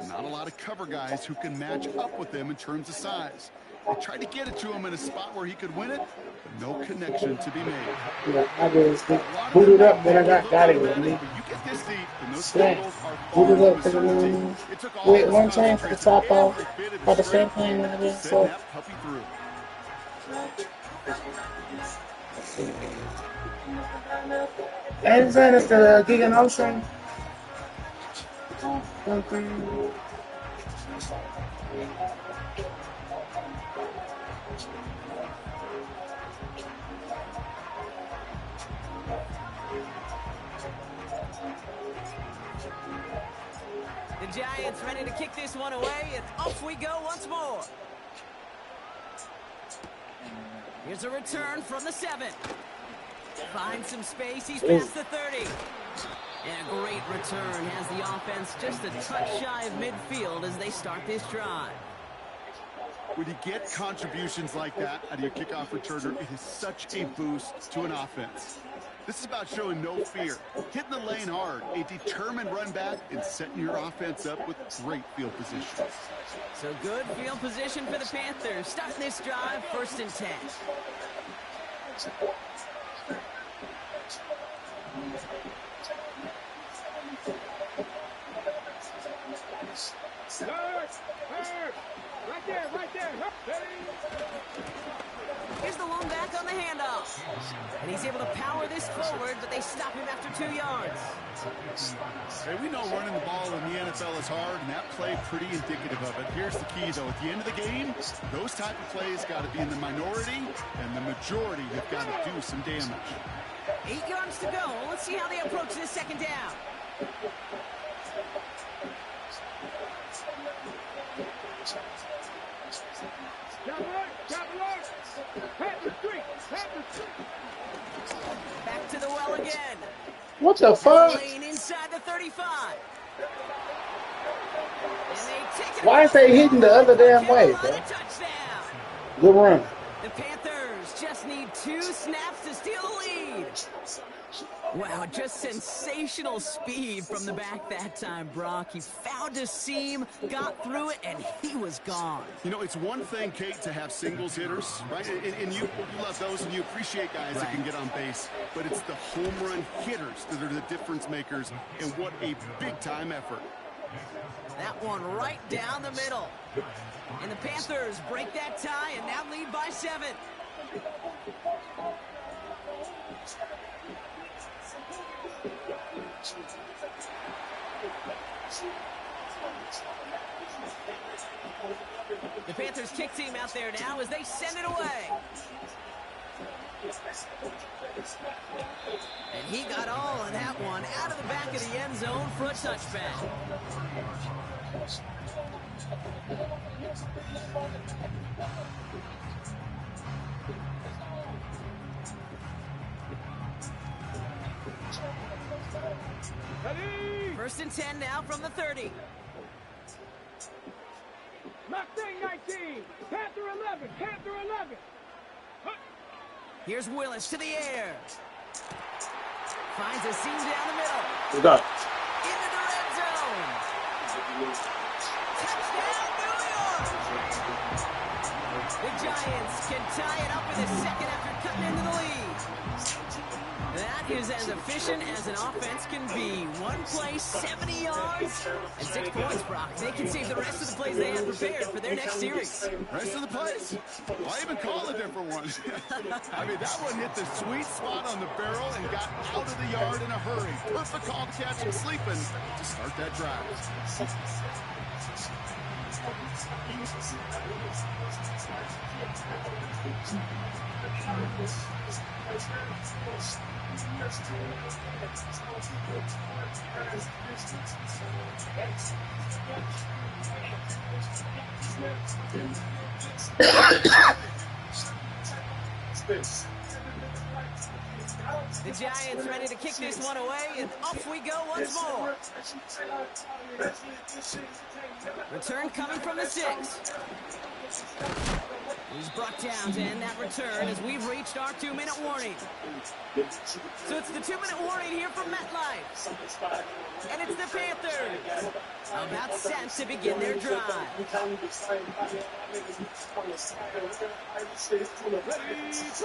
Not a lot of cover guys who can match up with them in terms of size. They tried to get it to him in a spot where he could win it, but no connection to be made. Yeah, I just boot it up, then I got it with me. You get this deep, and those Slam. field goals are Boot it far up from to the certainty. moon. It took all Wait, his one chain to the concentration, top off. every bit of Pop the his strength champagne in again. to So, send that puppy through. and then it's the Gig and Ocean. The Giants ready to kick this one away, and off we go once more. Here's a return from the 7. Finds some space, he's past the 30. And a great return has the offense just a touch shy of midfield as they start this drive. When you get contributions like that out of your kickoff returner, it is such a boost to an offense. This is about showing no fear, hitting the lane hard, a determined run back, and setting your offense up with great field position. So good field position for the Panthers. Starting this drive, 1st and 10. Right there. Here's the lone back on the handoff. And he's able to power this forward, but they stop him after 2 yards. Hey, we know running the ball in the NFL is hard, and that play pretty indicative of it. Here's the key, though. At the end of the game, those type of plays got to be in the minority, and the majority have got to do some damage. 8 yards to go. Let's see how they approach this 2nd down. Back to the well again. What the fuck? Lane inside the 35. And they take it. Why is they hitting the other damn way, bro? Touchdown. Good run. The Panthers just need 2 snaps to steal the lead. Wow, just sensational speed from the back that time, Brock. He found a seam, got through it, and he was gone. You know, it's one thing, Kate, to have singles hitters, right? And you love those, and you appreciate guys that can get on base. But it's the home run hitters that are the difference makers, and what a big-time effort. That one right down the middle. And the Panthers break that tie and now lead by 7. The Panthers kick team out there now as they send it away. And he got all on that one out of the back of the end zone for a touchback. First and 10 now from the 30. Mustang 19, Panther 11, Panther 11. Here's Willis to the air. Finds a seam down the middle. Let's go. Into the red zone. Touchdown, New York! The Giants can tie it up in the 2nd after cutting into the lead. That is as efficient as an offense can be. One play, 70 yards, and 6 points, Brock. They can save the rest of the plays they have prepared for their next series. Rest of the plays? Why even call a different one? I mean, that one hit the sweet spot on the barrel and got out of the yard in a hurry. Perfect call to catch him sleeping to start that drive. The Giants ready to kick this one away, and off we go once more. Return coming from the 6. He's brought down to end that return as we've reached our 2-minute warning. So it's the 2-minute warning here from MetLife. And it's the Panthers about set to begin their drive.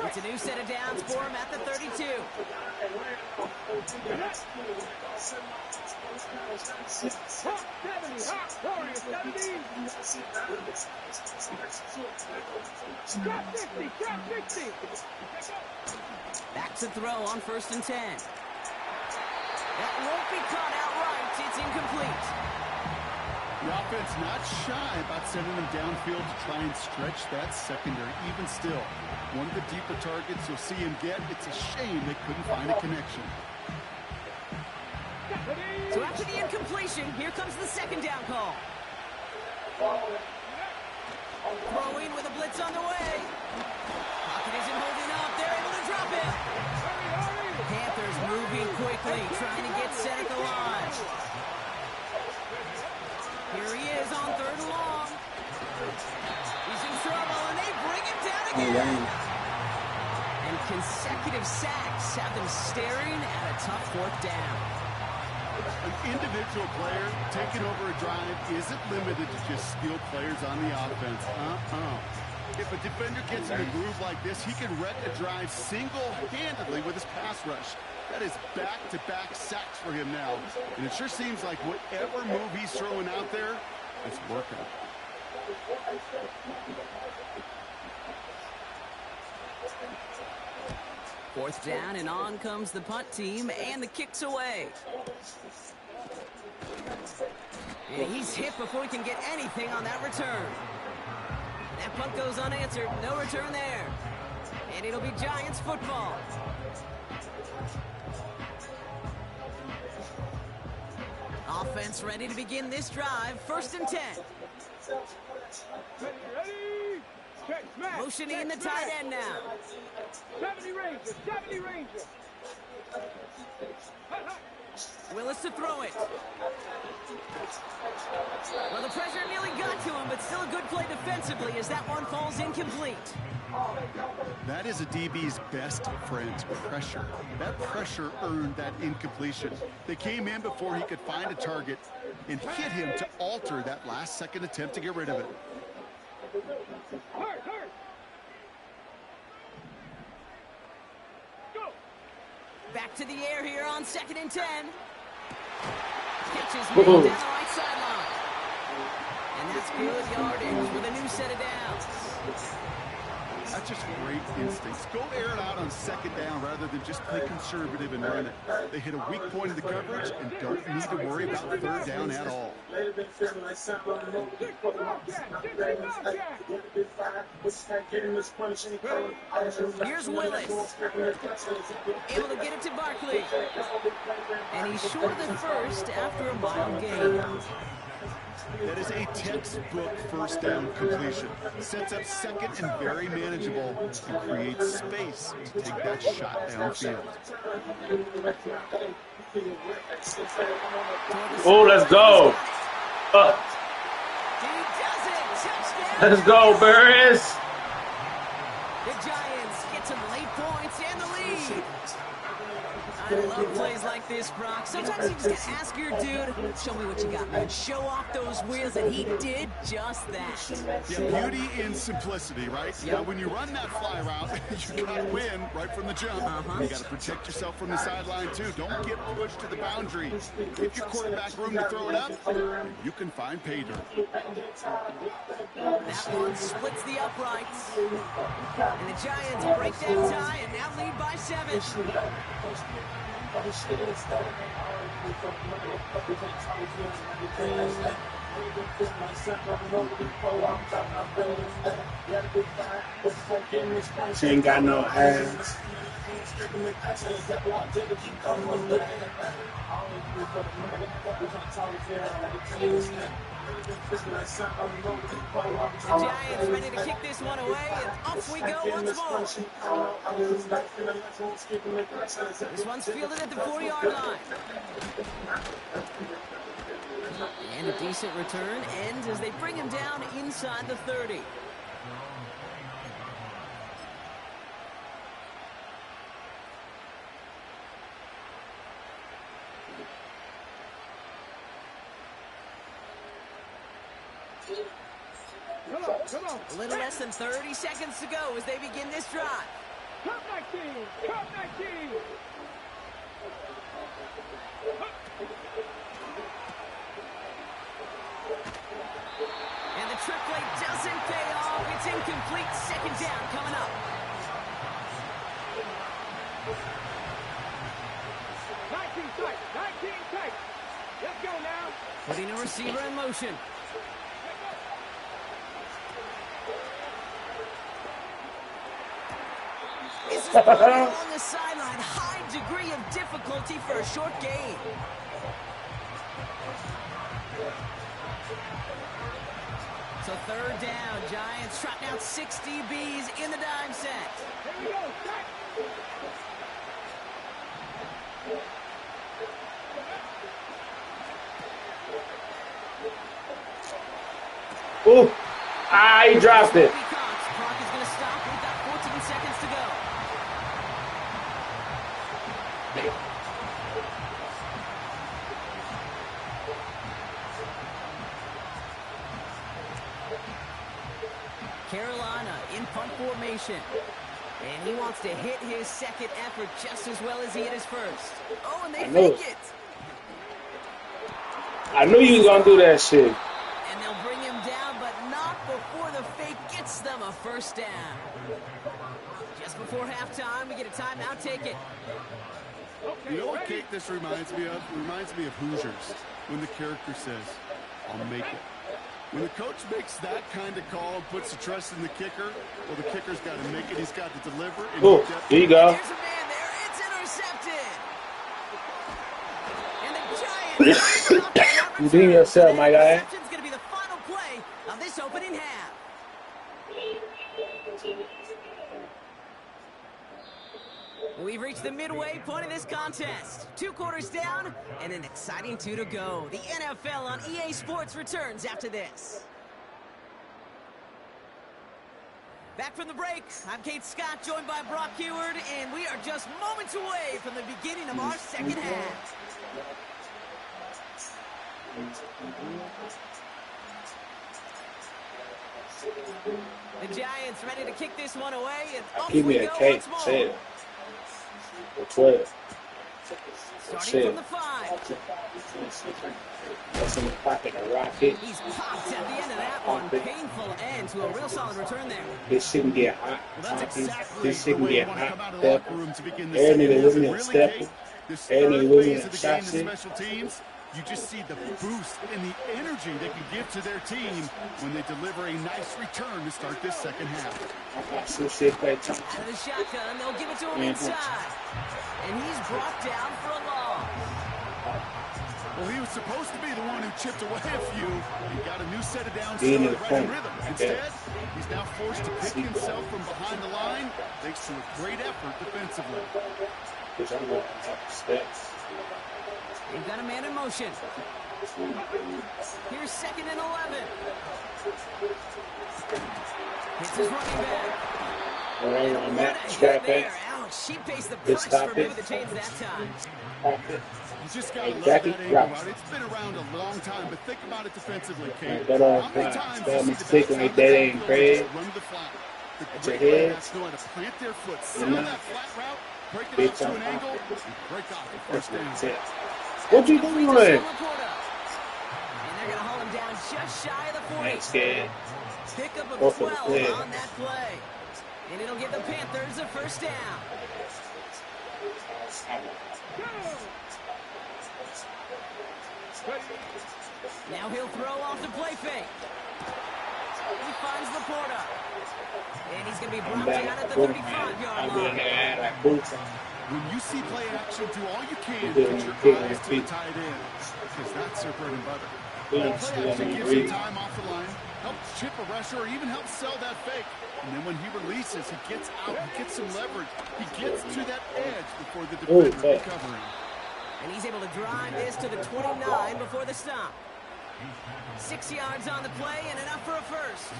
It's a new set of downs for him at the 32. Back to throw on 1st and 10. That won't be caught outright. It's incomplete. The offense not shy about sending them downfield to try and stretch that secondary. Even still, one of the deeper targets you'll see him get. It's a shame they couldn't find a connection. So after the incompletion, here comes the 2nd down call. Throwing with a blitz on the way. Pocket isn't holding up. They're able to drop it. Panthers moving quickly, trying to get set at the line. Here he is on 3rd and long. He's in trouble, and they bring him down again. And consecutive sacks have them staring at a tough fourth down. An individual player taking over a drive isn't limited to just skilled players on the offense. If a defender gets in a groove like this, he can wreck a drive single-handedly with his pass rush. That is back-to-back sacks for him now. And it sure seems like whatever move he's throwing out there, it's working. Fourth down, and on comes the punt team, and the kick's away. And he's hit before he can get anything on that return. That punt goes unanswered. No return there. And it'll be Giants football. Offense ready to begin this drive. 1st and 10. Ready? Check, smash. Motioning the tight end now. 70 Rangers, 70 Rangers. Willis to throw it. Well, the pressure nearly got to him, but still a good play defensively as that one falls incomplete. That is a DB's best friend, pressure. That pressure earned that incompletion. They came in before he could find a target and hit him to alter that last-second attempt to get rid of it. Hurt. Go. Back to the air here on 2nd and 10. Catches made down the right sideline. And that's good yardage with a new set of downs. That's just great instincts. Go air it out on 2nd down rather than just play conservative and run it. They hit a weak point in the coverage and don't need to worry about 3rd down at all. Here's Willis. Able to get it to Barkley. And he's short of the first after a mild gain. That is a textbook 1st down completion. Sets up 2nd and very manageable and creates space to take that shot downfield. Oh, let's go. He does it. Touchdown. Let's go, Burris. The Giants get some late points and the lead. I love plays like this, Brock. Sometimes you just gotta ask your dude, show me what you got, man. Show off those wheels, and he did just that. Yeah, beauty in simplicity, right? Yep. Now, when you run that fly route, you gotta win right from the jump. You gotta protect yourself from the sideline, too. Don't get pushed to the boundary. Give your quarterback room to throw it up, you can find pay dirt. That one splits the uprights. And the Giants break that tie and now lead by 7. She ain't got no ass. The Giants ready to kick this one away, and off we go once more. This one's fielded at the 4-yard line. And a decent return ends as they bring him down inside the 30. Come on. A little less than 30 seconds to go as they begin this drive. Cup 19. Cup 19. And the trick play doesn't pay off. It's incomplete. 2nd down coming up. 19 tight. 19 tight. Let's go now. Putting a receiver in motion. This is along the sideline. High degree of difficulty for a short gain. So 3rd down. Giants trotting out 6 DBs in the dime set. Here we go. Set. Ooh. He dropped it. Clock is going to stop. We've got 14 seconds to go. formation. And he wants to hit his second effort just as well as he hit his first. Oh, and they fake it. I knew you was gonna do that shit. And they'll bring him down, but not before the fake gets them a first down. Just before halftime, we get a timeout. Take it. You know what, Kate, this reminds me of? It reminds me of Hoosiers, when the character says, I'll make it. When the coach makes that kind of call and puts the trust in the kicker, well, the kicker's got to make it. He's got to deliver. Oh, here you go. There's a man there. It's intercepted. And the Giants. Redeem yourself, my guy. Interception's going to be the final play of this opening half. We've reached the midway point of this contest. 2 quarters down and an exciting 2 to go. The NFL on EA Sports returns after this. Back from the break, I'm Kate Scott, joined by Brock Heward, and we are just moments away from the beginning of our second half. The Giants ready to kick this one away, and off Give we me a go cake. once Say more. it. What's what? Starting from the 5. That's in the pocket, a rocket. He's popped at the end of that one. Painful end to a real solid return there. This shouldn't get hot. Well, that's exactly This the shouldn't way you get want to hot. come out of the locker room to begin the Every second nigga half. wasn't And in really, stepping. Kate, this Every third nigga wasn't phase in of the shot game, the shit. special teams, you just see the boost and the energy they can give to their team when they deliver a nice return to start this second half. I got some shit that time. Out of the shotgun, they'll give it to him inside. And he's brought down for a loss. Well, he was supposed to be the one who chipped away a few. He got a new set of downs Being in started the right in corner. rhythm. Like Instead, that. he's now forced to pick himself from behind the line thanks to a great effort defensively. Because I'm going up the steps. They've got a man in motion. Here's 2nd and 11. Hits his running back. All right, And I'm what at a hit strap there. it. Ouch, she pays the Just price stop for moving it. the chains that time. Pop it. You just got to love Jackie, that drop. angle route. It's been around a long time, but think about it defensively, Kate. That all How many fine. times That you see mistake the like backs that out ain't the crazy. run to the flat. The At great your head. backs know how to plant their foot, You sell know. that flat route, break it Big out to time an angle, pocket. and break off the That's first what down. it says. What you doing? And they're going to haul him down just shy of the 40. Ain't scared. Pick up a Go for the 12 play. on that play. And it'll give the Panthers a first down. Now he'll throw off the play fake. He finds Laporta. And he's going to be I'm brought back down at at the boot, man. 35-yard I'm line. in there like boots on. When you see play action, do all you can You're to doing get your big eyes on to the feet. tight end, because that's their bread and butter. Doing Play still action on gives him the time off the line, helps chip a rusher, or even helps sell that fake. And then when he releases, he gets out, he gets some leverage. He gets to that edge before the defender's man. recovering. And he's able to drive this to the 29 before the stop. 6 yards on the play and enough for a first.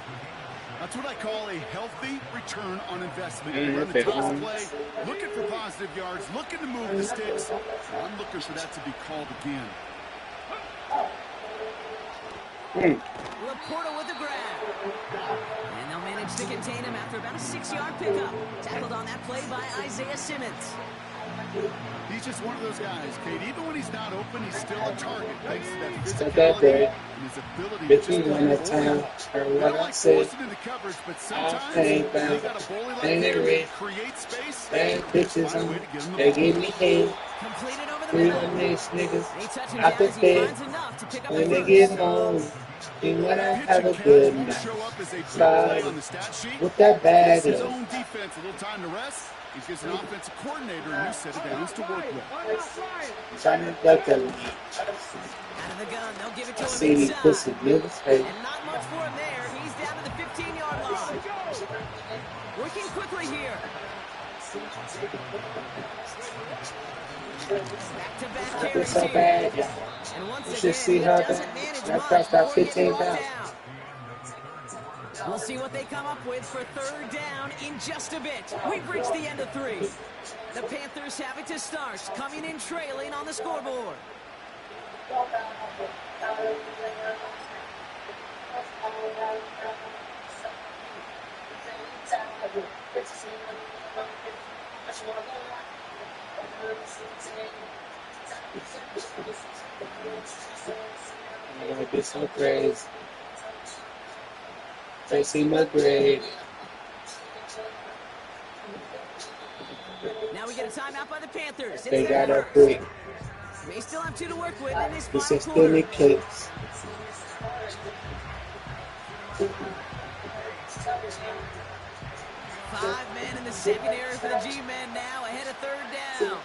That's what I call a healthy return on investment. Mm, You run the big toss one. play, looking for positive yards, looking to move the sticks. I'm looking for that to be called again. Laporta with the grab. And they'll manage to contain him after about a 6-yard pickup. Tackled on that play by Isaiah Simmons. He's just one of those guys, Kate. Even when he's not open, he's still a target thanks to that Not physicality that bad. and his ability to Bitch, just you play on that the time. ball. Heard I what I like said. forcing into coverage, but sometimes ain't when you found. got a bully like Ain't him, ready. create space, Bad bitches find a on. way to get him the They ball. give me hate. Completed over the Three middle. on these niggas. He touches him Out down the as he bed. finds enough to pick up When the they first. get home. And when I Pitch have a and catch good won't night. show up as a big Slide play on the stat sheet. with that bag Gives his of own defense a little time to rest. He gives an offensive coordinator a new set of downs to work with. trying to duck them. Out of the gun, they'll give it to I him see these inside. pussy niggas. Hey, And not much for him there. He's down to the 15-yard line. Working quickly here. Back-to-back not carries so here. bad, y'all. And once You again, should see he how doesn't manage that much crossed out before getting 15 brought pounds. down. We'll see what they come up with for third down in just a bit. We've reached the end of 3. The Panthers have it to start, coming in trailing on the scoreboard. I'm gonna get so crazy. Tracy McGrady. Now we get a timeout by the Panthers. They It's got their up first. quick. May still have 2 to work with in this This final is quarter. Skinny Cakes. Five men in the secondary for the G-men now, ahead of 3rd down.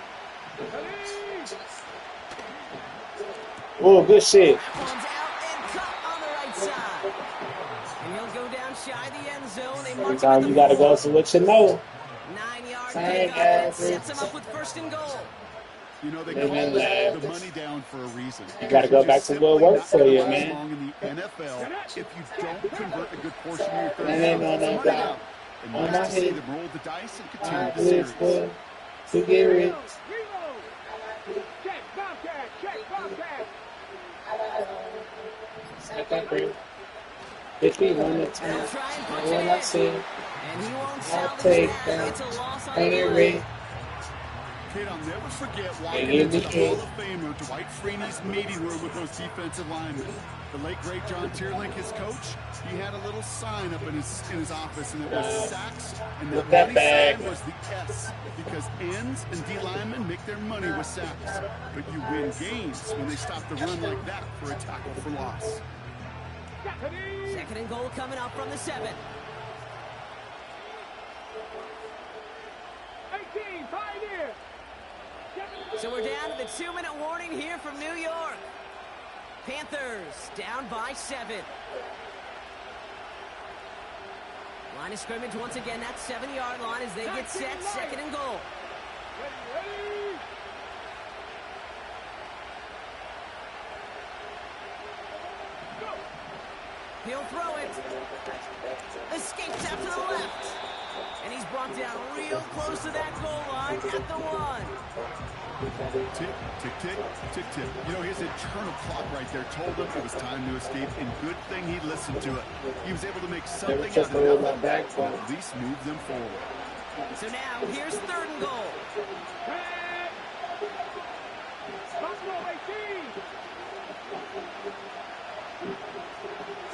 Oh, good shit. That one's out and cut on the right side. And he'll go down shy of the end zone. They march Sometimes him you at the gotta go 4. to what you know. 9-yard Thank pickup, and it God. sets him up with 1st and goal. You know, they Man, call man, it man. the money down for a reason. You gotta go back to what worked for you, Last man. long in the NFL if you don't convert a good portion of your third Man, down. no, It's a no money doubt. down. And On nice my to see head. them roll the dice and I continue the do series. this for to get rich. Reload. Check, Bobcat. Check, Bobcat. Second grade. 51 to 10. They'll try and punch What it I in. see. And he won't I'll salvage take that. that. It's a loss on Ain't the it play. rich? Kid, I'll never forget They walking give into me the cake. Hall of Famer Dwight Freeney's meeting room with those defensive linemen. The late great John Tierlink, his coach, he had a little sign up in his office, and it was sacks, and With that that money bag. sign was the S, because ends and D linemen make their money with sacks, but you win games when they stop the run like that for a tackle for loss. 2nd and goal coming up from the 7. 18, Pioneer. So we're down to the 2-minute warning here from New York. Panthers down by 7. Line of scrimmage once again, that 7-yard line as they get set. 2nd and goal. Ready. Go. He'll throw it. Escapes out to the left. And he's brought down real close to that goal line at the 1. Tick, tick, tick, tick, tick. You know, his internal clock right there told him it was time to escape, and good thing he listened to it. He was able to make something out just of rolled nothing, my back but phone. at least move them forward. So now here's 3rd and goal. Tag. Buffalo 18.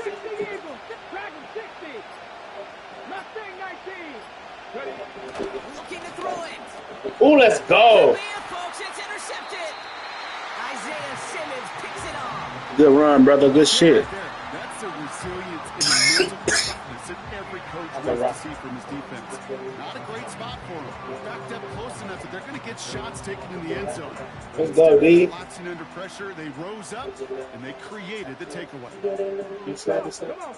60 Eagles. Dragon 60. Mustang 19. Ready. Looking to throw it. Ooh, let's go. Man, folks, it's intercepted. Isaiah Simmons picks it off. Good run, brother. Good shit. Right there. That's the resilience and the mental toughness that every coach wants to see from his defense. Not a great spot for him. Backed up close enough that they're going to get shots taken in the end zone. Let's go, D. Collapsing under pressure, they rose up and they created the takeaway. You slap it, Come on.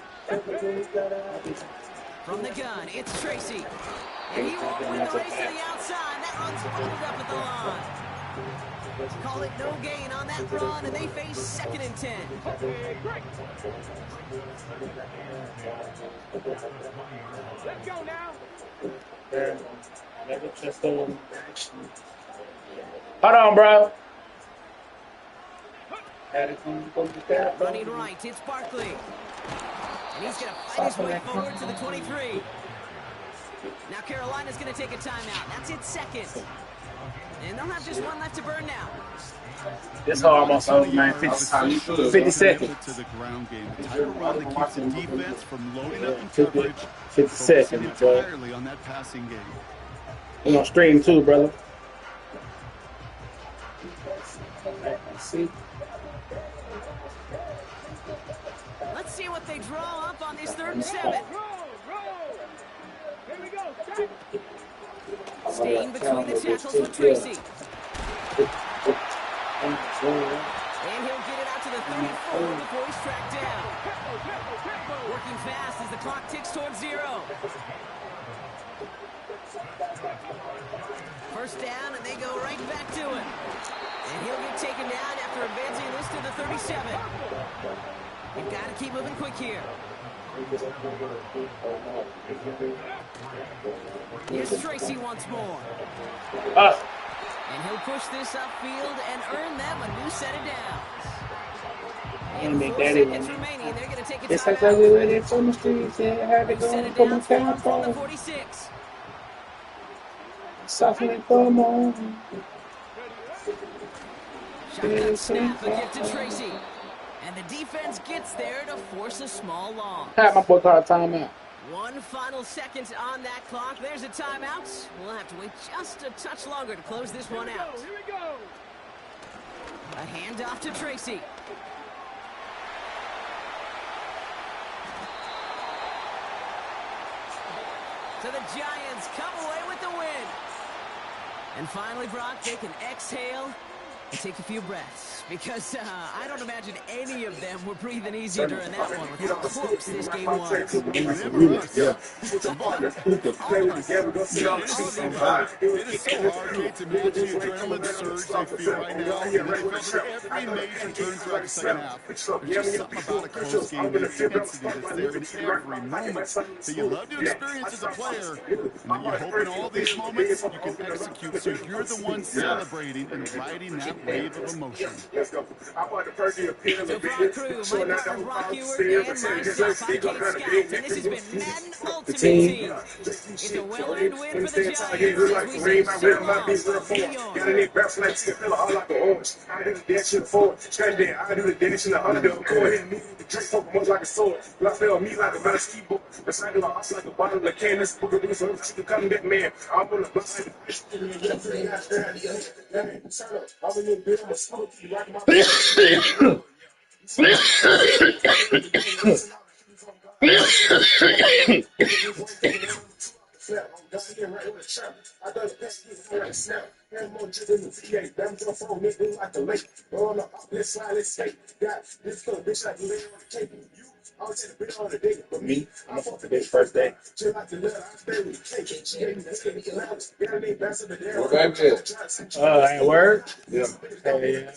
From the gun, it's Tracy. And he won't win the race to the outside. That run's pulled up at the line. Call it no gain on that run, and they face 2nd and 10. Okay, great. Let's go now. Never trust no one. Hold on, bro. Running right, it's Barkley. And he's going to fight his way forward to the 23. Now Carolina's going to take a timeout. That's its 2nd. And they'll have just 1 left to burn now. This almost over, man. 50 seconds. To the ground game. The type of run that keeps the defense from loading up in 50 coverage, 50 focusing seconds, bro. entirely on that passing game. We're gonna stream too, brother. See? Let's see what they draw up on this 3rd and 7. Roll. Here we go. Stop. Staying between the tackles with Tracy. And he'll get it out to the 34 before he's tracked down. Tempo. Working fast as the clock ticks towards 0. 1st down, and they go right back to him. And he'll get taken down after advancing this to the 37. You've got to keep moving quick here. Here's Tracy once more. And he'll push this upfield and earn them a new set of downs. And make 4 that seconds even. remaining. They're going to take a It's like timeout. we were there from the streets and had to Set go it for my down for him from the campo. 46. Softening for a moment. Shotgun snap, a gift to Tracy. And the defense gets there to force a small loss. Had my boy called timeout. 1 final second on that clock. There's a timeout. We'll have to wait just a touch longer to close this one out. Here we go. A handoff to Tracy. So the Giants come away with the win. And finally, Brock, they can exhale and take a few breaths. Because I don't imagine any of them were breathing easier during that one with how close this game was. It is so hard, Kate, to match the adrenaline surge they feel right now. And they feel that every major turn throughout the second half. There's just something about a close game, the intensity that's there in every moment that you love to experience as a player. And then you're hoping all these moments you can execute so you're the one celebrating and riding that wave of emotion. So Brock Crew, my partner Brock Ewert, and myself, I'm Kate Scott, and this has been Madden Ultimate Team. It's a well-earned win for the Giants as we say so long. Me, I'm gonna fuck today's first day. What back there? At work? Yeah. Hey, yeah.